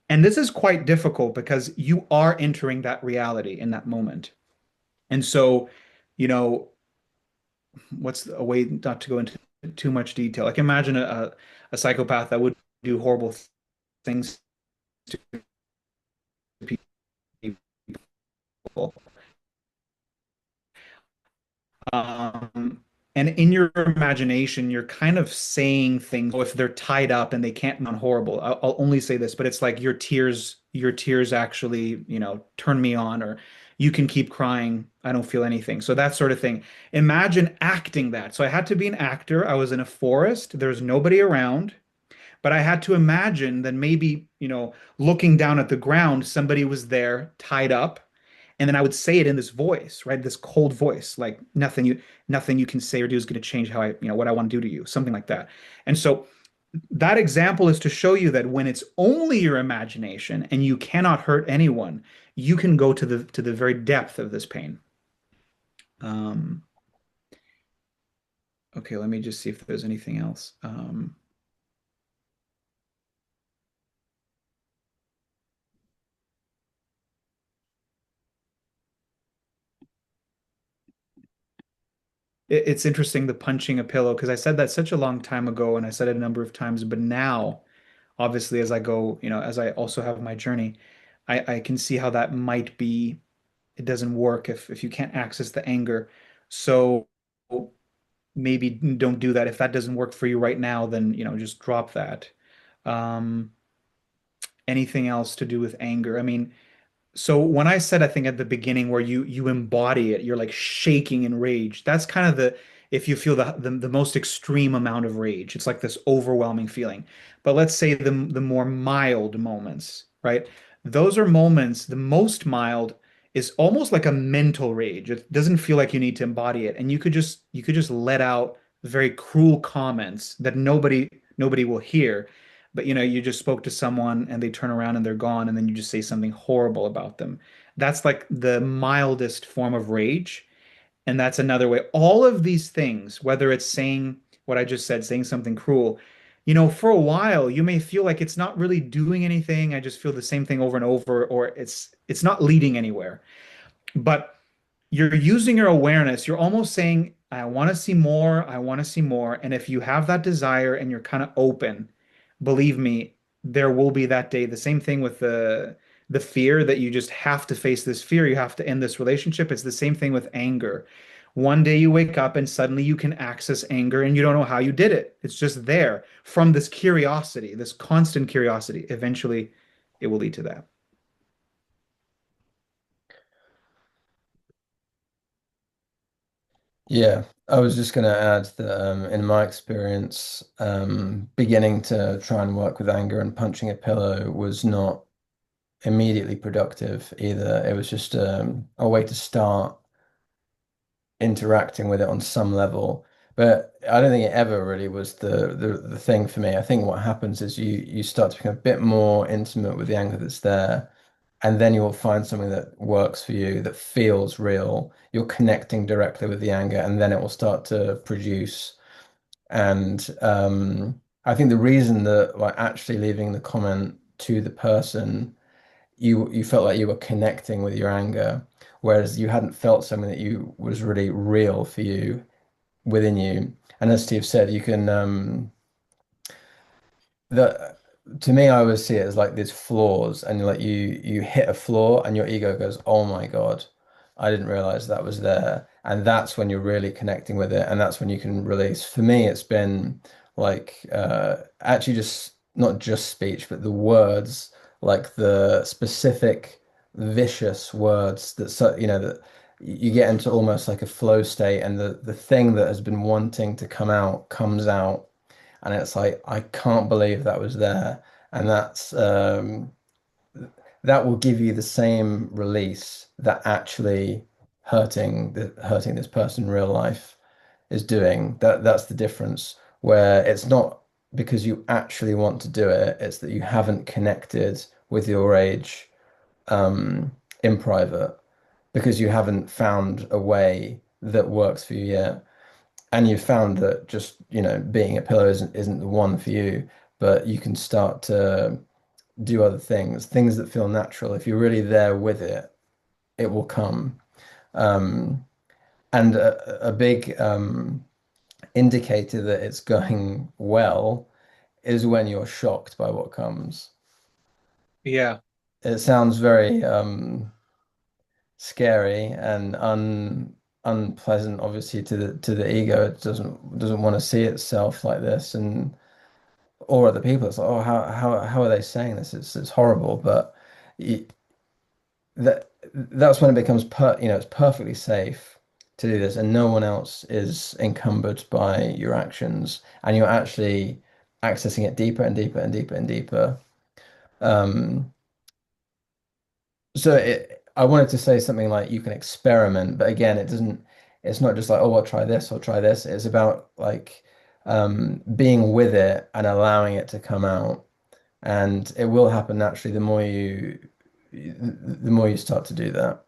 And this is quite difficult because you are entering that reality in that moment. And so, you know, what's a way not to go into too much detail? Like imagine a psychopath that would do horrible things to people. Um, and in your imagination, you're kind of saying things. Oh, if they're tied up and they can't be horrible, I'll only say this, but it's like your tears actually, turn me on, or you can keep crying. I don't feel anything. So that sort of thing. Imagine acting that. So I had to be an actor. I was in a forest. There's nobody around. But I had to imagine that maybe, looking down at the ground, somebody was there tied up. And then I would say it in this voice, right? This cold voice, like nothing you can say or do is going to change how what I want to do to you, something like that. And so that example is to show you that when it's only your imagination and you cannot hurt anyone, you can go to the very depth of this pain. Um, okay, let me just see if there's anything else. It's interesting the punching a pillow because I said that such a long time ago and I said it a number of times, but now, obviously, as I go, as I also have my journey, I can see how that might be, it doesn't work if you can't access the anger. So maybe don't do that. If that doesn't work for you right now, then, just drop that. Um, Anything else to do with anger? I mean, so when I said, I think at the beginning where you embody it, you're like shaking in rage. That's kind of the if you feel the most extreme amount of rage. It's like this overwhelming feeling. But let's say the more mild moments, right? Those are moments, the most mild is almost like a mental rage. It doesn't feel like you need to embody it. And you could just let out very cruel comments that nobody will hear. But you just spoke to someone and they turn around and they're gone, and then you just say something horrible about them. That's like the mildest form of rage. And that's another way. All of these things, whether it's saying what I just said, saying something cruel, for a while you may feel like it's not really doing anything. I just feel the same thing over and over, or it's not leading anywhere. But you're using your awareness. You're almost saying, I want to see more. I want to see more. And if you have that desire and you're kind of open, believe me, there will be that day. The same thing with the fear that you just have to face this fear. You have to end this relationship. It's the same thing with anger. One day you wake up and suddenly you can access anger and you don't know how you did it. It's just there from this curiosity, this constant curiosity. Eventually, it will lead to that. Yeah, I was just going to add that in my experience, beginning to try and work with anger and punching a pillow was not immediately productive either. It was just a way to start interacting with it on some level. But I don't think it ever really was the thing for me. I think what happens is you start to become a bit more intimate with the anger that's there, and then you'll find something that works for you, that feels real. You're connecting directly with the anger, and then it will start to produce. And I think the reason that like actually leaving the comment to the person, you felt like you were connecting with your anger, whereas you hadn't felt something that you was really real for you within you. And as Steve said, you can the to me, I always see it as like these flaws, and like you hit a flaw, and your ego goes, "Oh my God, I didn't realize that was there." And that's when you're really connecting with it, and that's when you can release. For me, it's been like actually just not just speech, but the words, like the specific vicious words that that you get into almost like a flow state, and the thing that has been wanting to come out comes out, and it's like I can't believe that was there, and that will give you the same release that actually hurting this person in real life is doing. That's the difference, where it's not because you actually want to do it, it's that you haven't connected with your rage um, in private because you haven't found a way that works for you yet. And you've found that just, being a pillow isn't the one for you, but you can start to do other things that feel natural. If you're really there with it, it will come. Um, and a big indicator that it's going well is when you're shocked by what comes. Yeah. It sounds very scary and unpleasant, obviously, to the ego. It doesn't want to see itself like this, and or other people. It's like, oh, how are they saying this? It's horrible, but y that's when it becomes it's perfectly safe to do this, and no one else is encumbered by your actions, and you're actually accessing it deeper and deeper and deeper and deeper. Um, I wanted to say something like you can experiment, but again, it's not just like, oh, I'll try this, I'll try this. It's about like being with it and allowing it to come out. And it will happen naturally the more you start to do that.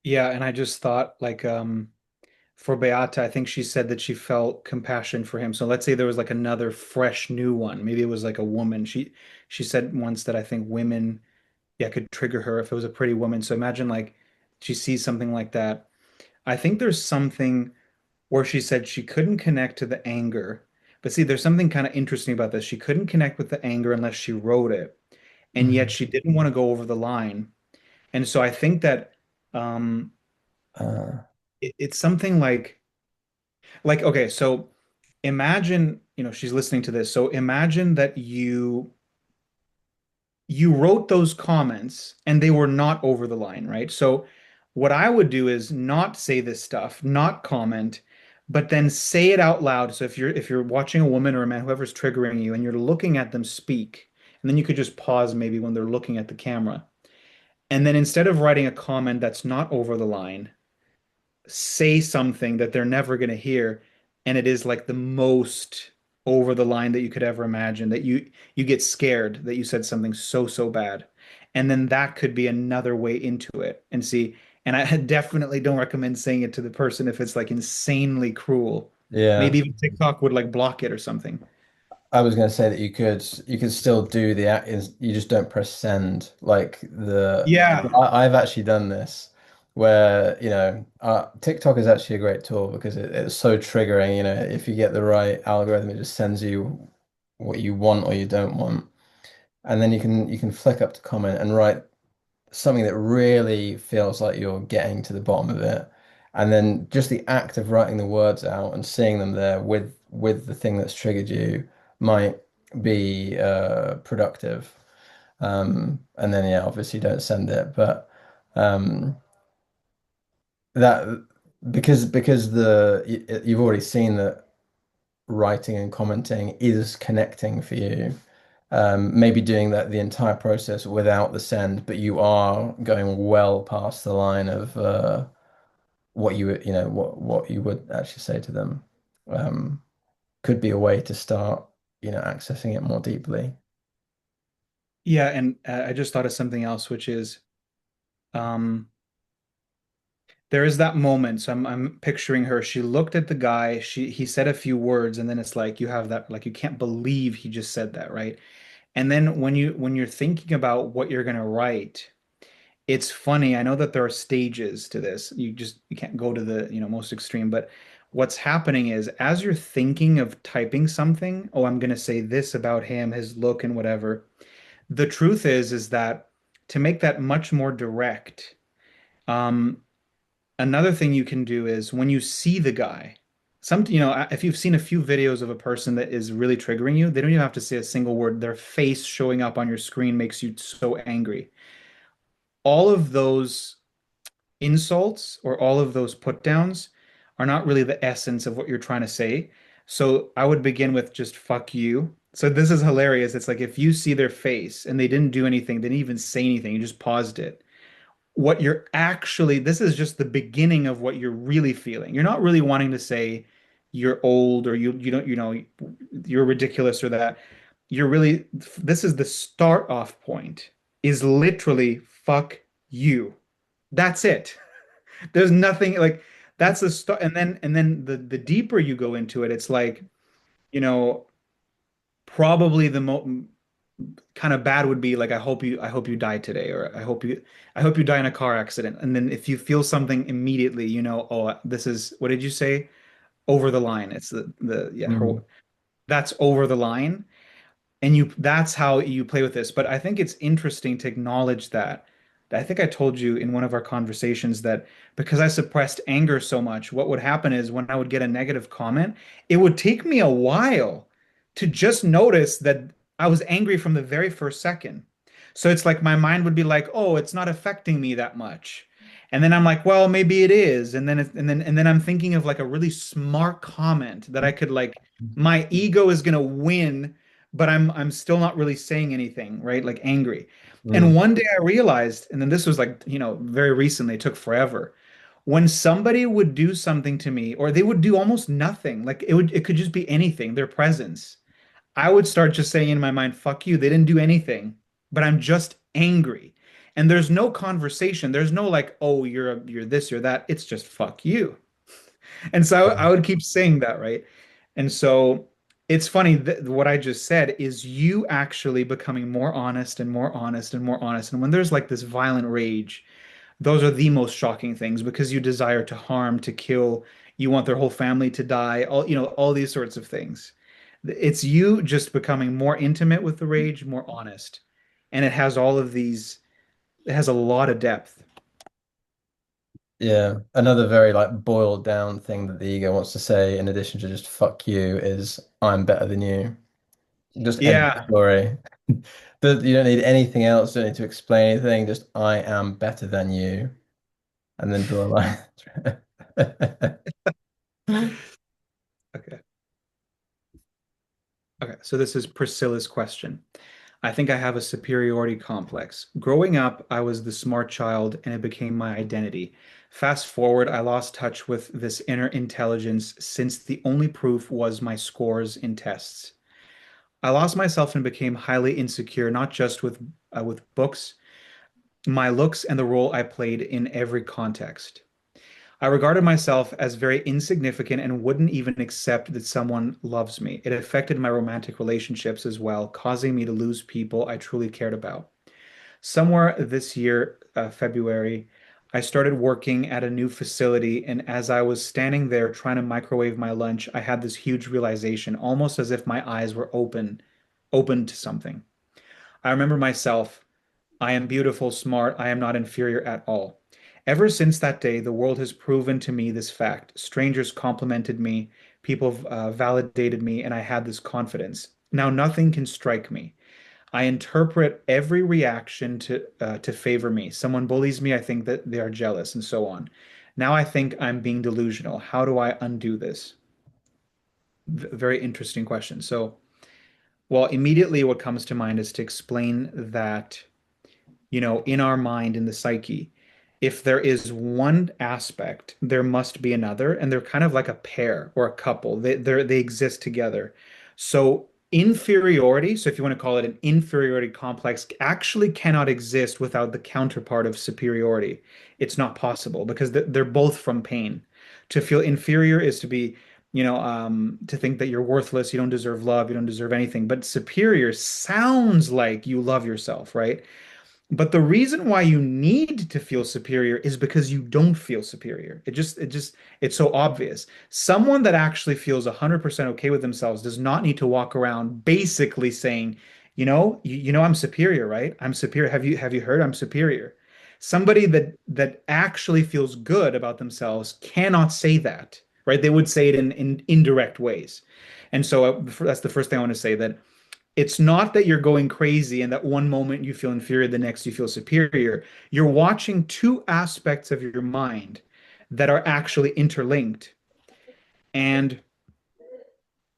Yeah, and I just thought like for Beata, I think she said that she felt compassion for him. So let's say there was like another fresh new one. Maybe it was like a woman. She said once that I think women, yeah, could trigger her if it was a pretty woman. So imagine like she sees something like that. I think there's something where she said she couldn't connect to the anger. But see, there's something kind of interesting about this. She couldn't connect with the anger unless she wrote it, and yet Mhm. she didn't want to go over the line. And so I think that um, Uh, it's something like okay, so imagine, she's listening to this. So imagine that you wrote those comments and they were not over the line, right? So what I would do is not say this stuff, not comment, but then say it out loud. So if you're watching a woman or a man, whoever's triggering you, and you're looking at them speak, and then you could just pause maybe when they're looking at the camera. And then instead of writing a comment that's not over the line, say something that they're never going to hear, and it is like the most over the line that you could ever imagine, that you get scared that you said something so bad, and then that could be another way into it. And see, and I definitely don't recommend saying it to the person if it's like insanely cruel. yeah. Maybe even TikTok would like block it or something. I was going to say that you could still do the act is you just don't press send like Yeah. I've actually done this where TikTok is actually a great tool because it's so triggering, if you get the right algorithm it just sends you what you want or you don't want, and then you can flick up to comment and write something that really feels like you're getting to the bottom of it. And then just the act of writing the words out and seeing them there with the thing that's triggered you might be productive. And then yeah, obviously don't send it. But um, that because you've already seen that writing and commenting is connecting for you. Maybe doing that the entire process without the send, but you are going well past the line of what what you would actually say to them. Um, could be a way to start, accessing it more deeply. Yeah, and I just thought of something else, which is um there is that moment. So I'm picturing her. She looked at the guy. He said a few words, and then it's like you have that, like you can't believe he just said that, right? And then when you're thinking about what you're gonna write, it's funny. I know that there are stages to this. You can't go to the, most extreme, but what's happening is as you're thinking of typing something, oh, I'm gonna say this about him, his look and whatever. The truth is that to make that much more direct, um, another thing you can do is when you see the guy, if you've seen a few videos of a person that is really triggering you, they don't even have to say a single word. Their face showing up on your screen makes you so angry. All of those insults or all of those put downs are not really the essence of what you're trying to say. So I would begin with just fuck you. So this is hilarious. It's like if you see their face and they didn't do anything, they didn't even say anything, you just paused it, what you're actually, this is just the beginning of what you're really feeling. You're not really wanting to say you're old or you don't, you're ridiculous or that. You're really, this is the start off point, is literally fuck you. That's it. There's nothing like that's the start. And then the deeper you go into it, it's like, you know, probably the mo kind of bad would be like I hope you die today, or I hope you die in a car accident. And then if you feel something immediately, oh, this is, what did you say, over the line. It's the yeah her, Mm. that's over the line. And that's how you play with this. But I think it's interesting to acknowledge that. I think I told you in one of our conversations that because I suppressed anger so much, what would happen is when I would get a negative comment, it would take me a while to just notice that I was angry from the very first second. So it's like my mind would be like, "Oh, it's not affecting me that much." And then I'm like, "Well, maybe it is." And then I'm thinking of like a really smart comment that I could like, my ego is gonna win, but I'm still not really saying anything, right? Like angry. And Mm. one day I realized, and then this was like, very recently, it took forever. When somebody would do something to me, or they would do almost nothing, like it could just be anything, their presence, I would start just saying in my mind, fuck you, they didn't do anything, but I'm just angry. And there's no conversation. There's no like, oh, you're this, you're that. It's just fuck you. And so I would keep saying that, right? And so it's funny that what I just said is you actually becoming more honest and more honest and more honest. And when there's like this violent rage, Those are the most shocking things because you desire to harm, to kill, you want their whole family to die, all these sorts of things. It's you just becoming more intimate with the rage, more honest. And it has all of these, it has a lot of depth. Yeah. Another very like boiled down thing that the ego wants to say, in addition to just fuck you, is I'm better than you. Just end of Yeah. story. You don't need anything else, don't need to explain anything, just I am better than you. And then draw a line. Okay. Okay. So this is Priscilla's question. I think I have a superiority complex. Growing up, I was the smart child and it became my identity. Fast forward, I lost touch with this inner intelligence since the only proof was my scores in tests. I lost myself and became highly insecure, not just with books, my looks and the role I played in every context. I regarded myself as very insignificant and wouldn't even accept that someone loves me. It affected my romantic relationships as well, causing me to lose people I truly cared about. Somewhere this year, February, I started working at a new facility, and as I was standing there trying to microwave my lunch, I had this huge realization, almost as if my eyes were open to something. I remember myself. I am beautiful, smart. I am not inferior at all. Ever since that day, the world has proven to me this fact. Strangers complimented me, people validated me, and I had this confidence. Now nothing can strike me. I interpret every reaction to favor me. Someone bullies me, I think that they are jealous, and so on. Now I think I'm being delusional. How do I undo this? Very interesting question. So, well, immediately what comes to mind is to explain that in our mind, in the psyche, if there is one aspect, there must be another, and they're kind of like a pair or a couple. They exist together. So inferiority, so if you want to call it an inferiority complex, actually cannot exist without the counterpart of superiority. It's not possible because they're both from pain. To feel inferior is to be, to think that you're worthless, you don't deserve love, you don't deserve anything. But superior sounds like you love yourself, right? But the reason why you need to feel superior is because you don't feel superior. It's so obvious. Someone that actually feels 100% okay with themselves does not need to walk around basically saying, I'm superior, right? I'm superior. Have you heard I'm superior? Somebody that actually feels good about themselves cannot say that, right? They would say it in indirect ways. And so that's the first thing I want to say, that it's not that you're going crazy and that one moment you feel inferior, the next you feel superior. You're watching two aspects of your mind that are actually interlinked. And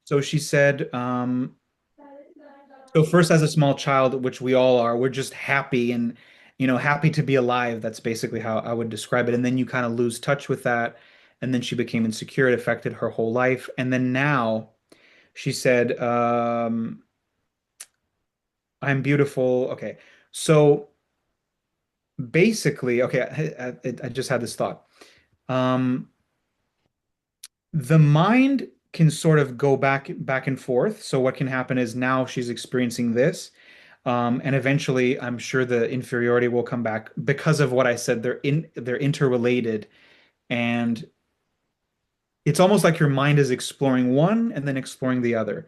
so she said, so first, as a small child, which we all are, we're just happy and, happy to be alive. That's basically how I would describe it. And then you kind of lose touch with that. And then she became insecure. It affected her whole life. And then now she said, I'm beautiful. Okay. So basically, okay, I just had this thought. Um, the mind can sort of go back and forth. So what can happen is now she's experiencing this, and eventually, I'm sure the inferiority will come back because of what I said. They're interrelated, and it's almost like your mind is exploring one and then exploring the other.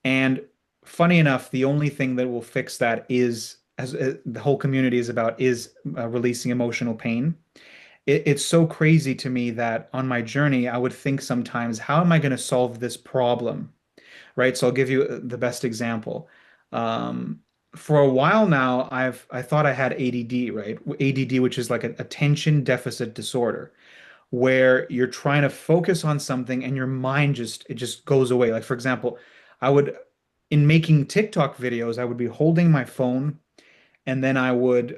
And funny enough, the only thing that will fix that is, as the whole community is about, is releasing emotional pain. It's so crazy to me that on my journey, I would think sometimes, how am I going to solve this problem? Right. So I'll give you the best example. Um, for a while now, I thought I had ADD, right? ADD, which is like a attention deficit disorder, where you're trying to focus on something and your mind just goes away. Like for example, I would in making TikTok videos, I would be holding my phone and then I would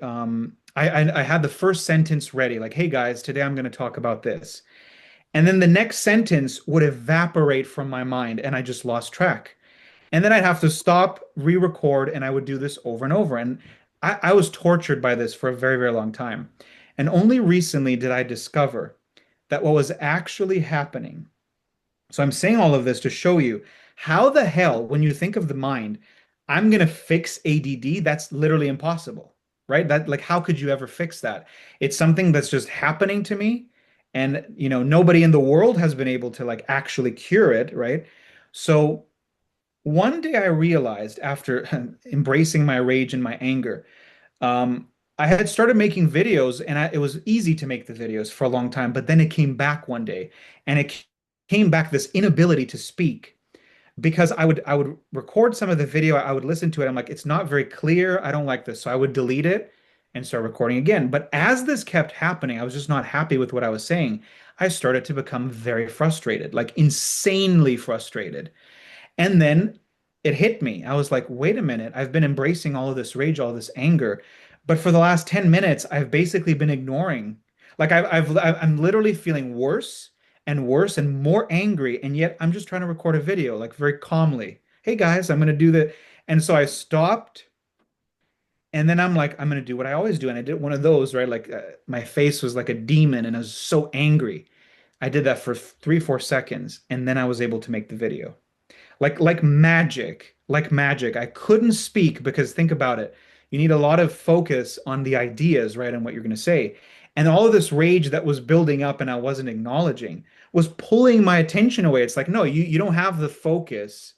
I had the first sentence ready, like, "Hey guys, today I'm going to talk about this," and then the next sentence would evaporate from my mind, and I just lost track. And then I'd have to stop, re-record, and I would do this over and over. And I was tortured by this for a very, very long time. And only recently did I discover that what was actually happening. So I'm saying all of this to show you how the hell, when you think of the mind, I'm going to fix ADD, that's literally impossible, right? That like how could you ever fix that? It's something that's just happening to me, and nobody in the world has been able to like actually cure it, right? So one day I realized after embracing my rage and my anger, um, I had started making videos, and it was easy to make the videos for a long time, but then it came back one day, and it came back this inability to speak because I would record some of the video, I would listen to it, I'm like, it's not very clear, I don't like this, so I would delete it and start recording again. But as this kept happening, I was just not happy with what I was saying. I started to become very frustrated, like insanely frustrated. And then it hit me. I was like, wait a minute, I've been embracing all of this rage, all this anger, but for the last 10 minutes, I've basically been ignoring. Like I'm literally feeling worse and worse and more angry, and yet I'm just trying to record a video, like very calmly. Hey guys, I'm gonna do that. And so I stopped, and then I'm like, I'm gonna do what I always do. And I did one of those, right? Like my face was like a demon, and I was so angry. I did that for 3, 4 seconds, and then I was able to make the video. Like magic, like magic. I couldn't speak because think about it. You need a lot of focus on the ideas, right, and what you're going to say. And all of this rage that was building up and I wasn't acknowledging was pulling my attention away. It's like, no, you don't have the focus.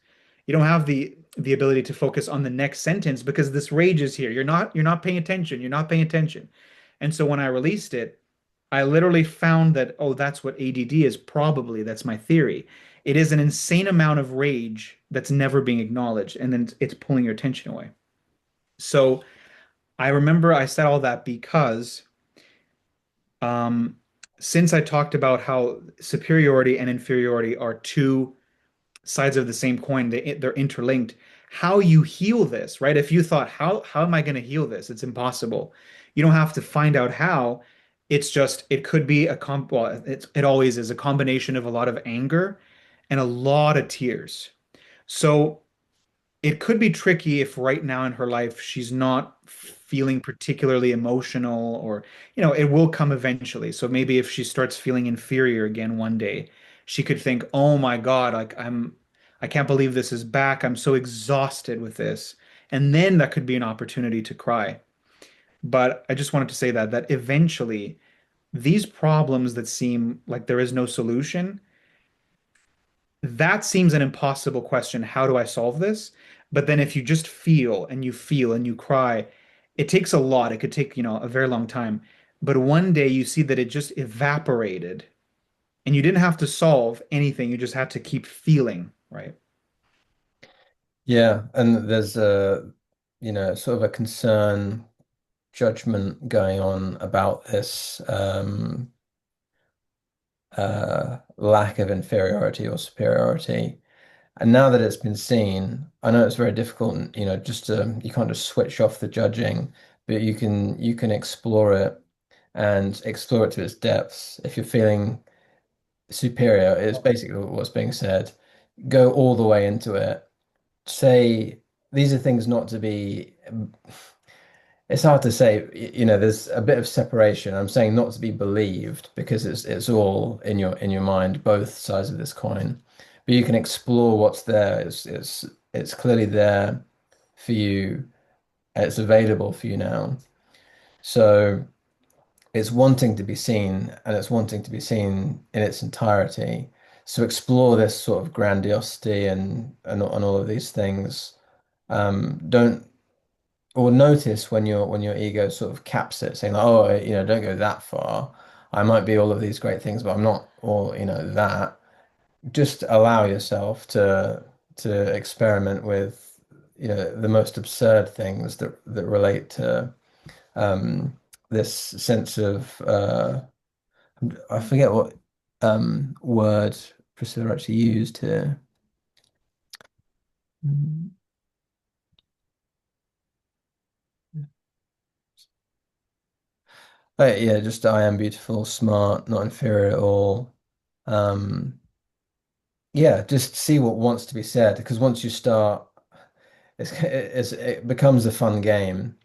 You don't have the ability to focus on the next sentence because this rage is here. You're not paying attention. You're not paying attention. And so when I released it, I literally found that, oh, that's what ADD is probably. That's my theory. It is an insane amount of rage that's never being acknowledged, and then it's pulling your attention away. So I remember I said all that because um, since I talked about how superiority and inferiority are two sides of the same coin, they're interlinked. How you heal this, right? If you thought, how am I going to heal this? It's impossible. You don't have to find out how. It's just it could be well, it always is a combination of a lot of anger and a lot of tears. So it could be tricky if right now in her life she's not feeling particularly emotional, or it will come eventually. So maybe if she starts feeling inferior again one day, she could think, oh my God, like I can't believe this is back, I'm so exhausted with this. And then that could be an opportunity to cry. But I just wanted to say that eventually these problems that seem like there is no solution, that seems an impossible question. How do I solve this? But then if you just feel and you cry, it takes a lot. It could take, a very long time. But one day you see that it just evaporated and you didn't have to solve anything. You just had to keep feeling, right? Yeah, and there's sort of a concern, judgment going on about this lack of inferiority or superiority. And now that it's been seen, I know it's very difficult, just you can't just switch off the judging, but you can explore it and explore it to its depths. If you're feeling superior, it's basically what's being said. Go all the way into it. Say these are things not to be. It's hard to say, there's a bit of separation. I'm saying not to be believed because it's all in your mind, both sides of this coin. But you can explore what's there. It's clearly there for you. It's available for you now. So it's wanting to be seen, and it's wanting to be seen in its entirety. So explore this sort of grandiosity and all of these things. Don't or notice when your ego sort of caps it, saying like, oh, don't go that far. I might be all of these great things, but I'm not all, that. Just allow yourself to experiment with, the most absurd things that relate to um, this sense of I forget what word Priscilla actually used here. Mm. But yeah, just I am beautiful, smart, not inferior at all. Um, yeah, just see what wants to be said because once you start, it becomes a fun game.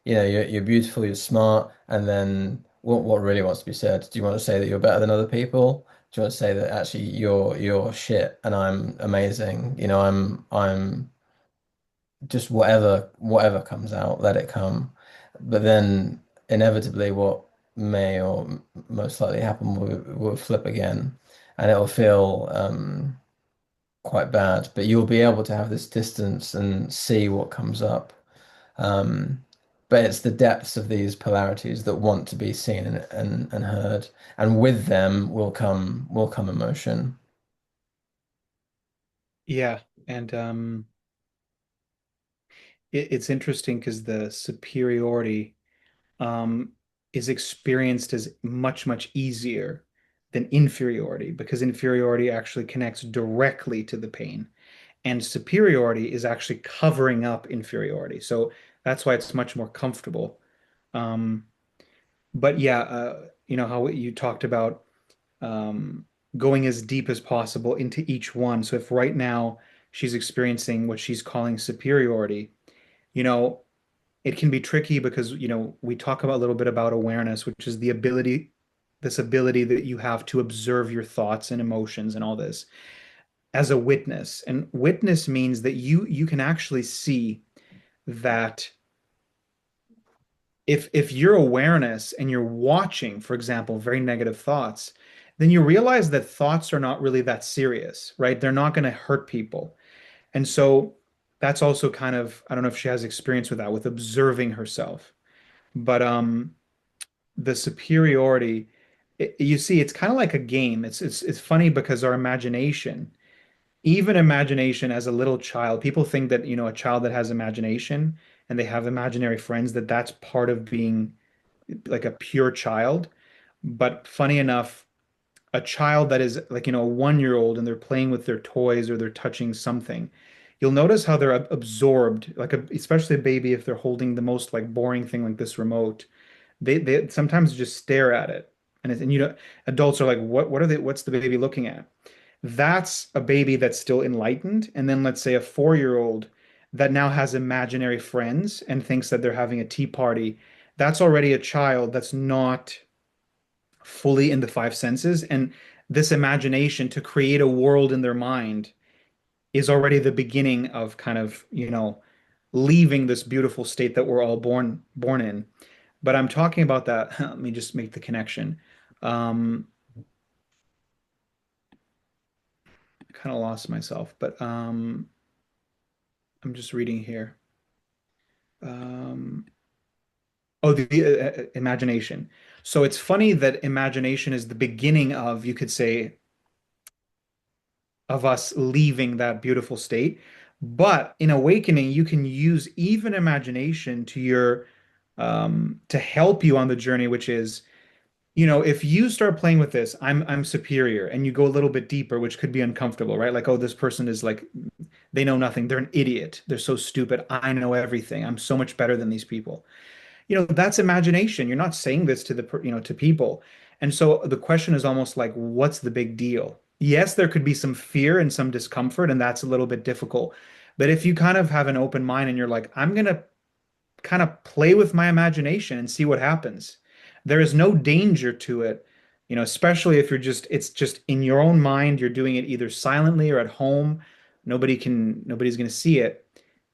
You're beautiful, you're smart, and then what really wants to be said? Do you want to say that you're better than other people? Do you want to say that actually you're shit and I'm amazing? I'm just whatever comes out, let it come. But then inevitably, what may or most likely happen will flip again, and it'll feel quite bad. But you'll be able to have this distance and see what comes up. Um, but it's the depths of these polarities that want to be seen and heard, and with them will come emotion. Yeah, and it's interesting because the superiority um, is experienced as much easier than inferiority because inferiority actually connects directly to the pain, and superiority is actually covering up inferiority. So that's why it's much more comfortable. Um, but yeah, you know how you talked about going as deep as possible into each one. So if right now she's experiencing what she's calling superiority, you know, it can be tricky because, you know, we talk about a little bit about awareness, which is the ability, this ability that you have to observe your thoughts and emotions and all this as a witness. And witness means that you can actually see that if your awareness and you're watching, for example, very negative thoughts, then you realize that thoughts are not really that serious, right? They're not going to hurt people. And so that's also kind of, I don't know if she has experience with that, with observing herself. But the superiority, you see, it's kind of like a game. It's funny because our imagination, even imagination as a little child, people think that, you know, a child that has imagination and they have imaginary friends, that that's part of being like a pure child. But funny enough, a child that is like, you know, a 1 year old and they're playing with their toys or they're touching something, you'll notice how they're absorbed, like especially a baby, if they're holding the most like boring thing like this remote, they sometimes just stare at it. And you know, adults are like, what are they, what's the baby looking at? That's a baby that's still enlightened. And then let's say a 4 year old that now has imaginary friends and thinks that they're having a tea party. That's already a child that's not fully in the five senses. And this imagination to create a world in their mind is already the beginning of kind of, you know, leaving this beautiful state that we're all born in. But I'm talking about that. Let me just make the connection. Um, I kind of lost myself, but I'm just reading here. Um, oh, the imagination. So it's funny that imagination is the beginning of, you could say, of us leaving that beautiful state. But in awakening, you can use even imagination to your to help you on the journey, which is, you know, if you start playing with this, I'm superior, and you go a little bit deeper, which could be uncomfortable, right? Like, oh, this person is like, they know nothing. They're an idiot. They're so stupid. I know everything. I'm so much better than these people. You know, that's imagination. You're not saying this to you know, to people. And so the question is almost like, what's the big deal? Yes, there could be some fear and some discomfort, and that's a little bit difficult. But if you kind of have an open mind and you're like, I'm gonna kind of play with my imagination and see what happens. There is no danger to it, you know, especially if you're just, it's just in your own mind, you're doing it either silently or at home. Nobody's going to see it.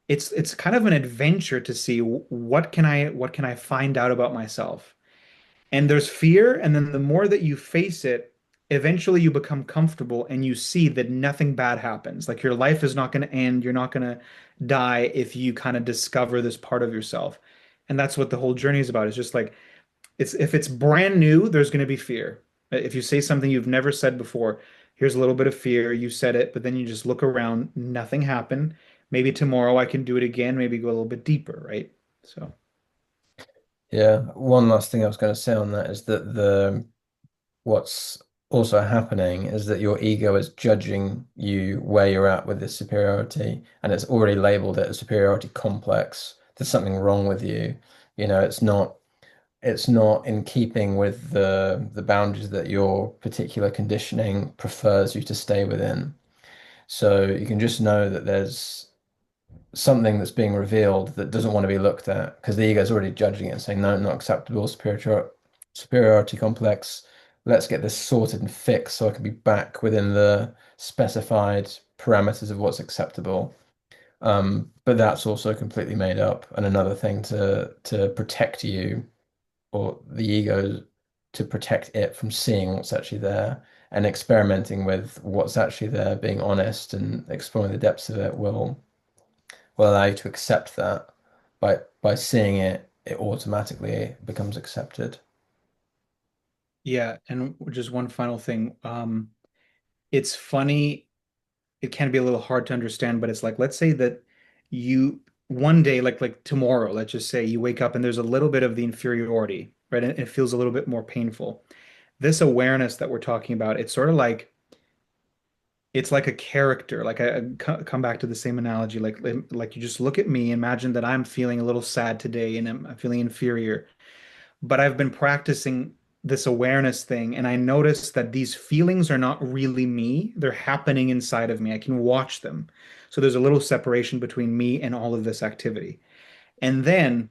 It's kind of an adventure to see what can I find out about myself. And there's fear, and then the more that you face it, eventually you become comfortable and you see that nothing bad happens. Like your life is not going to end, you're not going to die if you kind of discover this part of yourself. And that's what the whole journey is about. It's just like, it's if it's brand new, there's going to be fear. If you say something you've never said before, here's a little bit of fear, you said it, but then you just look around, nothing happened. Maybe tomorrow I can do it again, maybe go a little bit deeper, right? So, Yeah, one last thing I was going to say on that is that the what's also happening is that your ego is judging you where you're at with this superiority, and it's already labeled it a superiority complex. There's something wrong with you. It's not in keeping with the boundaries that your particular conditioning prefers you to stay within. So you can just know that there's something that's being revealed that doesn't want to be looked at because the ego is already judging it and saying, no, not acceptable, superiority complex. Let's get this sorted and fixed so I can be back within the specified parameters of what's acceptable. But that's also completely made up and another thing to protect you or the ego to protect it from seeing what's actually there and experimenting with what's actually there, being honest and exploring the depths of it will allow you to accept that. By seeing it, it automatically becomes accepted. Yeah, and just one final thing. It's funny, it can be a little hard to understand, but it's like, let's say that you one day, like tomorrow, let's just say you wake up and there's a little bit of the inferiority, right? And it feels a little bit more painful. This awareness that we're talking about, it's sort of like it's like a character. Like come back to the same analogy, like you just look at me, imagine that I'm feeling a little sad today and I'm feeling inferior. But I've been practicing this awareness thing, and I notice that these feelings are not really me. They're happening inside of me. I can watch them. So there's a little separation between me and all of this activity. And then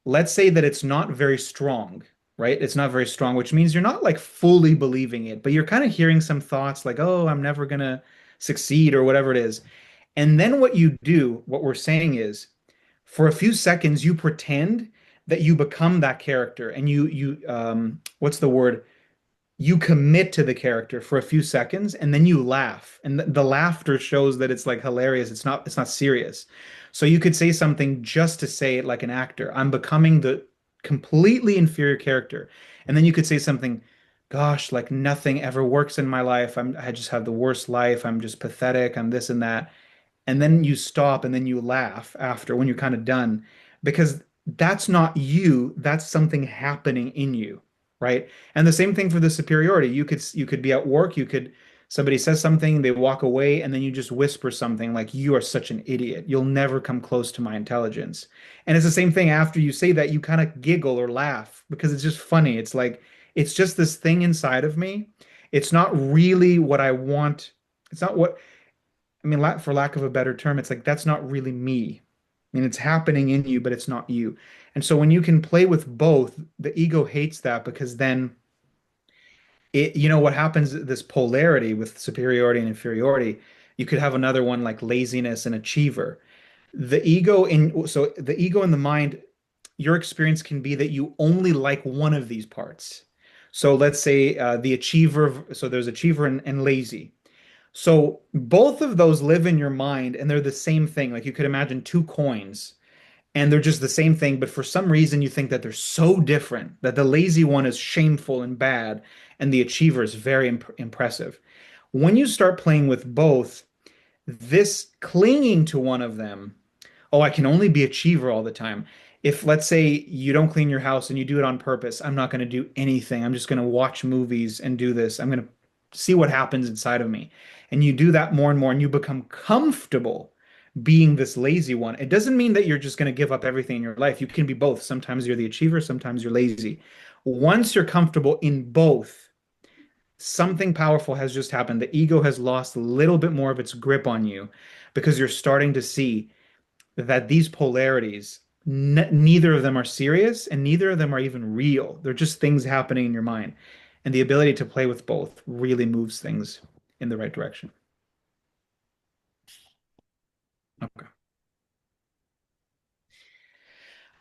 let's say that it's not very strong, right? It's not very strong, which means you're not like fully believing it, but you're kind of hearing some thoughts like, oh, I'm never gonna succeed or whatever it is. And then what you do, what we're saying is, for a few seconds, you pretend that you become that character and what's the word? You commit to the character for a few seconds and then you laugh. And the laughter shows that it's like hilarious. It's not serious. So you could say something just to say it like an actor. I'm becoming the completely inferior character. And then you could say something, gosh, like nothing ever works in my life. I just have the worst life. I'm just pathetic. I'm this and that, and then you stop and then you laugh after when you're kind of done because that's not you, that's something happening in you, right? And the same thing for the superiority. You could be at work, you could somebody says something, they walk away and then you just whisper something like you are such an idiot, you'll never come close to my intelligence. And it's the same thing after you say that, you kind of giggle or laugh because it's just funny. It's like it's just this thing inside of me. It's not really what I want. It's not what I mean, for lack of a better term, it's like that's not really me. I mean, it's happening in you, but it's not you. And so when you can play with both, the ego hates that because then what happens, this polarity with superiority and inferiority, you could have another one like laziness and achiever. The ego in the mind, your experience can be that you only like one of these parts. So let's say the achiever, so there's achiever and lazy. So both of those live in your mind and they're the same thing. Like you could imagine two coins and they're just the same thing, but for some reason you think that they're so different that the lazy one is shameful and bad and the achiever is very impressive. When you start playing with both, this clinging to one of them, oh, I can only be achiever all the time. If let's say you don't clean your house and you do it on purpose, I'm not going to do anything. I'm just going to watch movies and do this. I'm going to see what happens inside of me. And you do that more and more and you become comfortable being this lazy one. It doesn't mean that you're just going to give up everything in your life. You can be both. Sometimes you're the achiever, sometimes you're lazy. Once you're comfortable in both, something powerful has just happened. The ego has lost a little bit more of its grip on you because you're starting to see that these polarities, neither of them are serious and neither of them are even real. They're just things happening in your mind. And the ability to play with both really moves things in the right direction. Okay.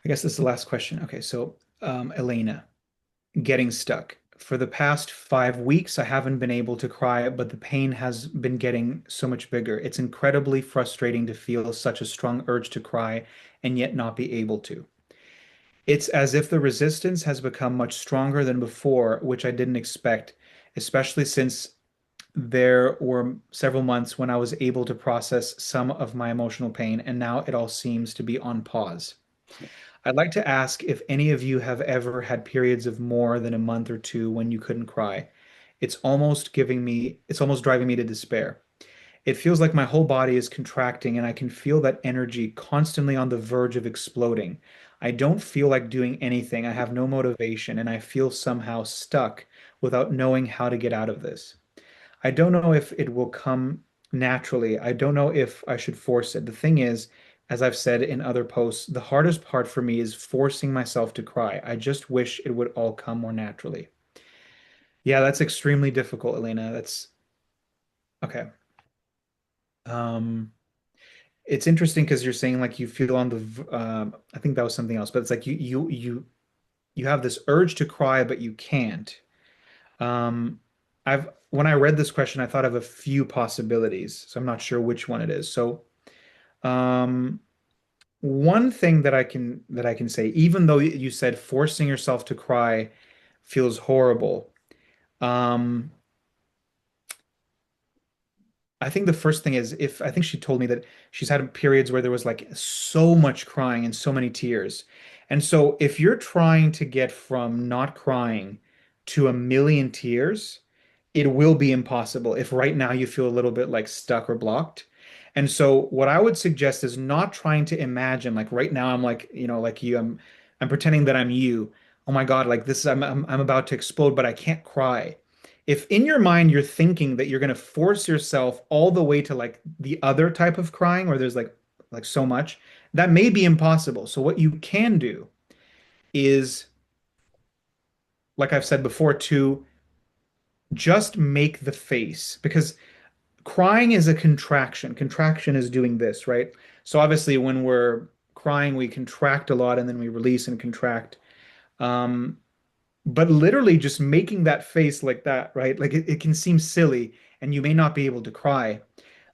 I guess this is the last question. Okay. So, Elena, getting stuck. For the past 5 weeks, I haven't been able to cry, but the pain has been getting so much bigger. It's incredibly frustrating to feel such a strong urge to cry and yet not be able to. It's as if the resistance has become much stronger than before, which I didn't expect, especially since there were several months when I was able to process some of my emotional pain, and now it all seems to be on pause. I'd like to ask if any of you have ever had periods of more than a month or two when you couldn't cry. It's almost driving me to despair. It feels like my whole body is contracting and I can feel that energy constantly on the verge of exploding. I don't feel like doing anything. I have no motivation and I feel somehow stuck without knowing how to get out of this. I don't know if it will come naturally. I don't know if I should force it. The thing is, as I've said in other posts, the hardest part for me is forcing myself to cry. I just wish it would all come more naturally. Yeah, that's extremely difficult, Elena. That's okay. Um, it's interesting because you're saying like you feel on the I think that was something else, but it's like you have this urge to cry, but you can't. Um, I've when I read this question, I thought of a few possibilities, so I'm not sure which one it is. So, um, one thing that I can say, even though you said forcing yourself to cry feels horrible, um, I think the first thing is if I think she told me that she's had periods where there was like so much crying and so many tears. And so if you're trying to get from not crying to a million tears, it will be impossible if right now you feel a little bit like stuck or blocked. And so what I would suggest is not trying to imagine like right now I'm like, like you, I'm pretending that I'm you. Oh my God, like this is I'm about to explode, but I can't cry. If in your mind you're thinking that you're going to force yourself all the way to like the other type of crying where there's like so much, that may be impossible. So what you can do is, like I've said before, to just make the face because crying is a contraction. Contraction is doing this, right? So obviously when we're crying, we contract a lot and then we release and contract. Um, but literally just making that face like that, right? Like it can seem silly and you may not be able to cry.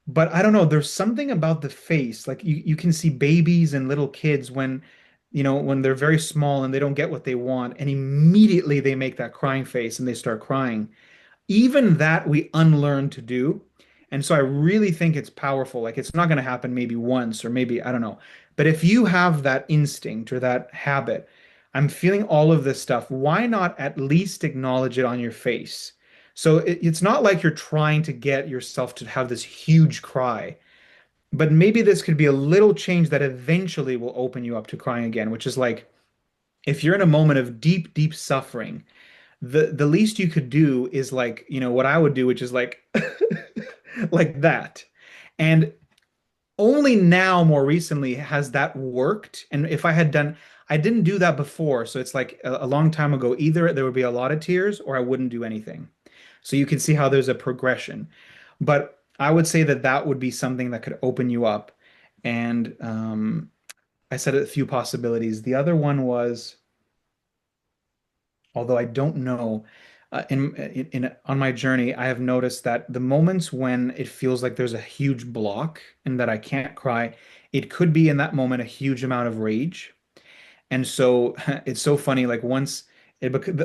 But I don't know, there's something about the face. Like you can see babies and little kids when, when they're very small and they don't get what they want, and immediately they make that crying face and they start crying. Even that we unlearn to do. And so I really think it's powerful. Like it's not going to happen maybe once or maybe, I don't know. But if you have that instinct or that habit, I'm feeling all of this stuff, why not at least acknowledge it on your face? So it's not like you're trying to get yourself to have this huge cry, but maybe this could be a little change that eventually will open you up to crying again, which is like if you're in a moment of deep, deep suffering, the least you could do is like, what I would do, which is like like that. And only now, more recently, has that worked. And if I had done, I didn't do that before. So it's like a long time ago, either there would be a lot of tears or I wouldn't do anything. So you can see how there's a progression. But I would say that that would be something that could open you up. And I said a few possibilities. The other one was, although I don't know, on my journey, I have noticed that the moments when it feels like there's a huge block and that I can't cry, it could be in that moment a huge amount of rage. And so it's so funny, like once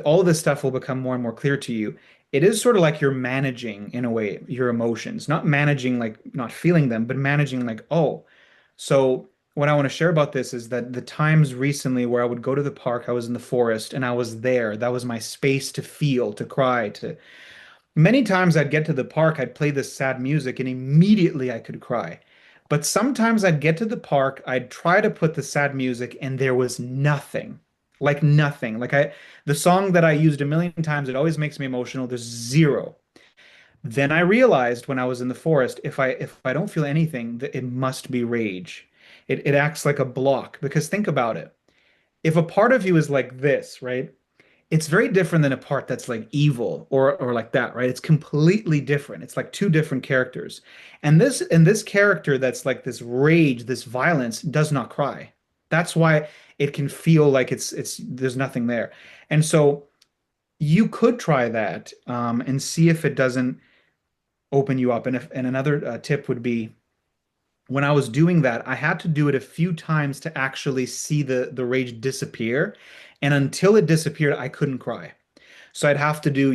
all of this stuff will become more and more clear to you. It is sort of like you're managing, in a way, your emotions, not managing like not feeling them, but managing like, oh, so what I want to share about this is that the times recently where I would go to the park, I was in the forest and I was there. That was my space to feel, to cry, to many times I'd get to the park, I'd play this sad music, and immediately I could cry. But sometimes I'd get to the park, I'd try to put the sad music, and there was nothing. Like nothing. The song that I used a million times, it always makes me emotional. There's zero. Then I realized when I was in the forest, if I don't feel anything, that it must be rage. It acts like a block because think about it. If a part of you is like this, right? It's very different than a part that's like evil or like that, right? It's completely different. It's like two different characters. And this character that's like this rage, this violence does not cry. That's why it can feel like it's there's nothing there. And so you could try that and see if it doesn't open you up. And another tip would be when I was doing that, I had to do it a few times to actually see the rage disappear. And until it disappeared, I couldn't cry. So I'd have to do,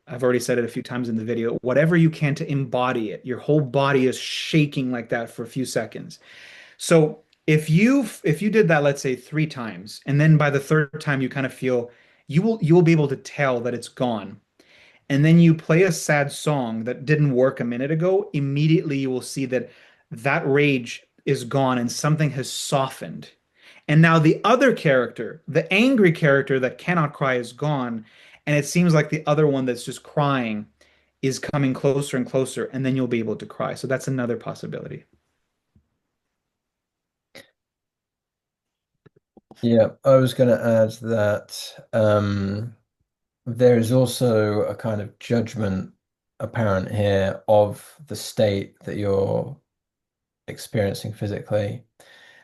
I've already said it a few times in the video, whatever you can to embody it. Your whole body is shaking like that for a few seconds. So if you did that, let's say 3 times, and then by the third time you kind of feel you will be able to tell that it's gone. And then you play a sad song that didn't work a minute ago, immediately you will see that that rage is gone and something has softened. And now the other character, the angry character that cannot cry, is gone. And it seems like the other one that's just crying is coming closer and closer, and then you'll be able to cry. So that's another possibility. Yeah, I was going to add that there is also a kind of judgment apparent here of the state that you're experiencing physically.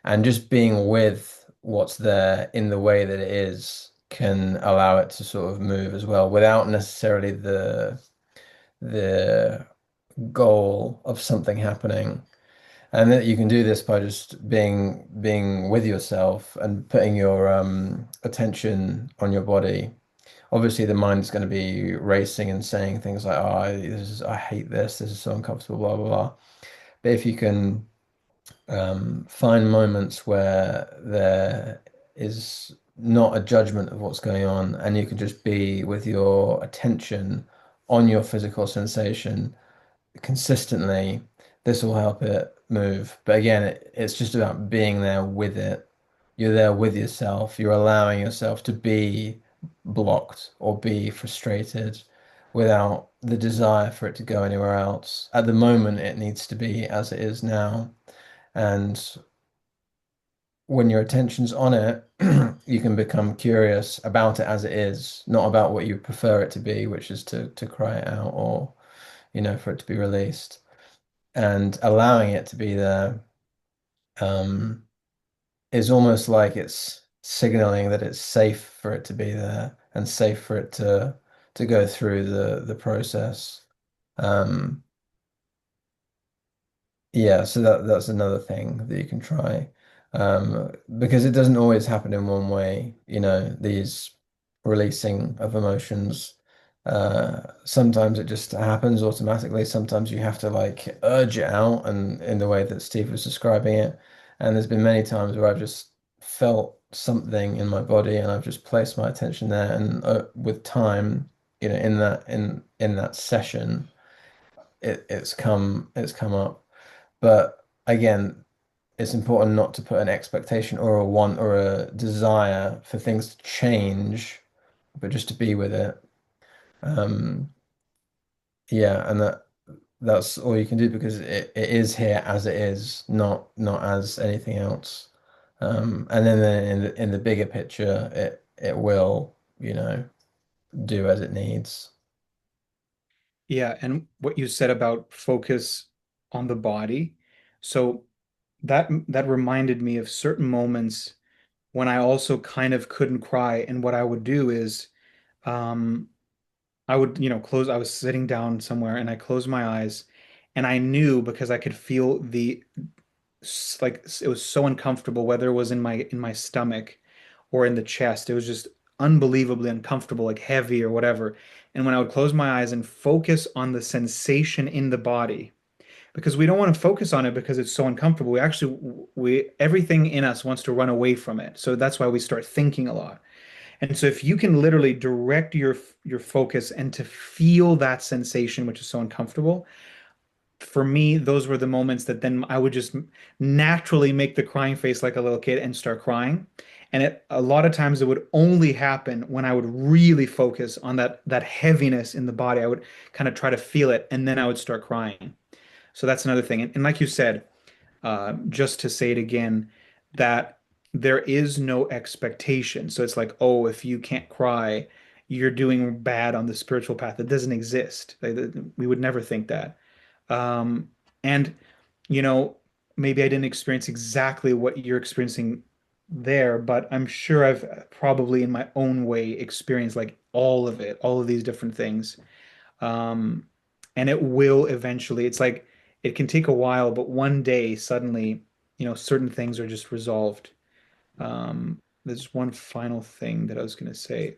And just being with what's there in the way that it is can allow it to sort of move as well without necessarily the goal of something happening. And that you can do this by just being with yourself and putting your attention on your body. Obviously, the mind's going to be racing and saying things like, "Oh, I hate this. This is so uncomfortable." Blah blah blah. But if you can find moments where there is not a judgment of what's going on, and you can just be with your attention on your physical sensation consistently, this will help it move. But again, it's just about being there with it. You're there with yourself. You're allowing yourself to be blocked or be frustrated without the desire for it to go anywhere else. At the moment, it needs to be as it is now. And when your attention's on it, you can become curious about it as it is, not about what you prefer it to be, which is to cry it out or, for it to be released. And allowing it to be there um, is almost like it's signaling that it's safe for it to be there and safe for it to go through the process. Um, Yeah, so that's another thing that you can try. Because it doesn't always happen in one way, these releasing of emotions. Sometimes it just happens automatically. Sometimes you have to like urge it out and in the way that Steve was describing it. And there's been many times where I've just felt something in my body and I've just placed my attention there. And with time, in that session, it's come up. But again, it's important not to put an expectation or a want or a desire for things to change, but just to be with it. Um, yeah, and that's all you can do because it is here as it is, not as anything else. And then in the bigger picture, it will, do as it needs. Yeah, and what you said about focus on the body. So that reminded me of certain moments when I also kind of couldn't cry. And what I would do is um I would, I was sitting down somewhere and I closed my eyes and I knew because I could feel like it was so uncomfortable, whether it was in my stomach or in the chest. It was just unbelievably uncomfortable, like heavy or whatever. And when I would close my eyes and focus on the sensation in the body, because we don't want to focus on it because it's so uncomfortable. We everything in us wants to run away from it. So that's why we start thinking a lot. And so if you can literally direct your focus and to feel that sensation, which is so uncomfortable, for me, those were the moments that then I would just naturally make the crying face like a little kid and start crying. And a lot of times it would only happen when I would really focus on that heaviness in the body. I would kind of try to feel it, and then I would start crying. So that's another thing. And like you said, just to say it again, that there is no expectation. So it's like, oh, if you can't cry, you're doing bad on the spiritual path. It doesn't exist. We would never think that. Um, and, you know, maybe I didn't experience exactly what you're experiencing there, but I'm sure I've probably in my own way experienced like all of it, all of these different things. Um, and it will eventually, it's like it can take a while, but one day suddenly, certain things are just resolved. There's one final thing that I was going to say.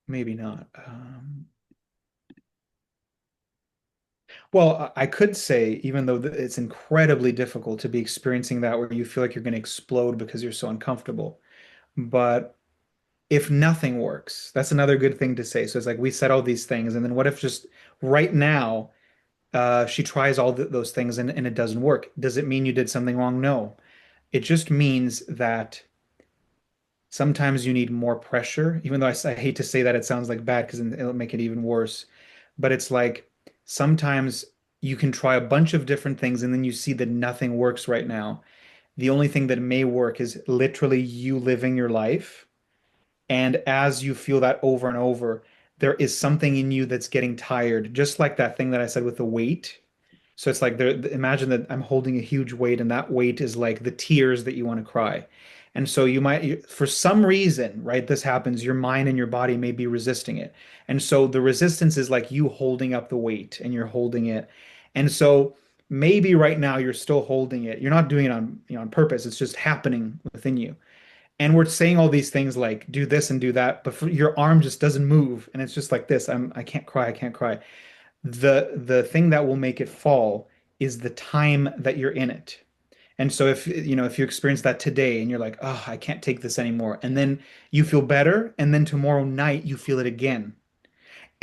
Maybe not. Well, I could say, even though it's incredibly difficult to be experiencing that where you feel like you're going to explode because you're so uncomfortable. But if nothing works, that's another good thing to say. So it's like we said all these things, and then what if just right now she tries all those things and it doesn't work? Does it mean you did something wrong? No. It just means that sometimes you need more pressure, even though I hate to say that it sounds like bad because it'll make it even worse. But it's like sometimes you can try a bunch of different things and then you see that nothing works right now. The only thing that may work is literally you living your life. And as you feel that over and over, there is something in you that's getting tired, just like that thing that I said with the weight. So it's like there, imagine that I'm holding a huge weight, and that weight is like the tears that you want to cry. And so for some reason, right, this happens, your mind and your body may be resisting it. And so the resistance is like you holding up the weight and you're holding it. And so maybe right now you're still holding it. You're not doing it on, on purpose. It's just happening within you. And we're saying all these things like do this and do that, but your arm just doesn't move. And it's just like this. I can't cry. I can't cry. The thing that will make it fall is the time that you're in it. And so if you experience that today and you're like, oh, I can't take this anymore, and then you feel better, and then tomorrow night you feel it again.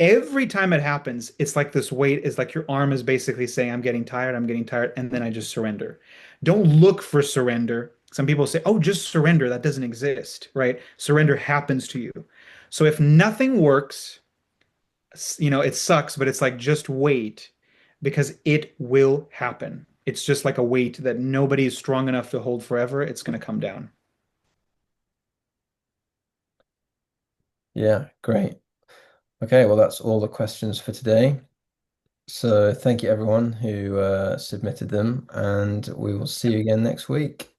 Every time it happens, it's like this weight is like your arm is basically saying, I'm getting tired, and then I just surrender. Don't look for surrender. Some people say, oh, just surrender. That doesn't exist, right? Surrender happens to you. So if nothing works, it sucks, but it's like just wait because it will happen. It's just like a weight that nobody is strong enough to hold forever. It's going to come down. Yeah, great. Okay, well, that's all the questions for today. So thank you everyone who submitted them, and we will see you again next week.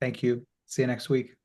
Thank you. See you next week.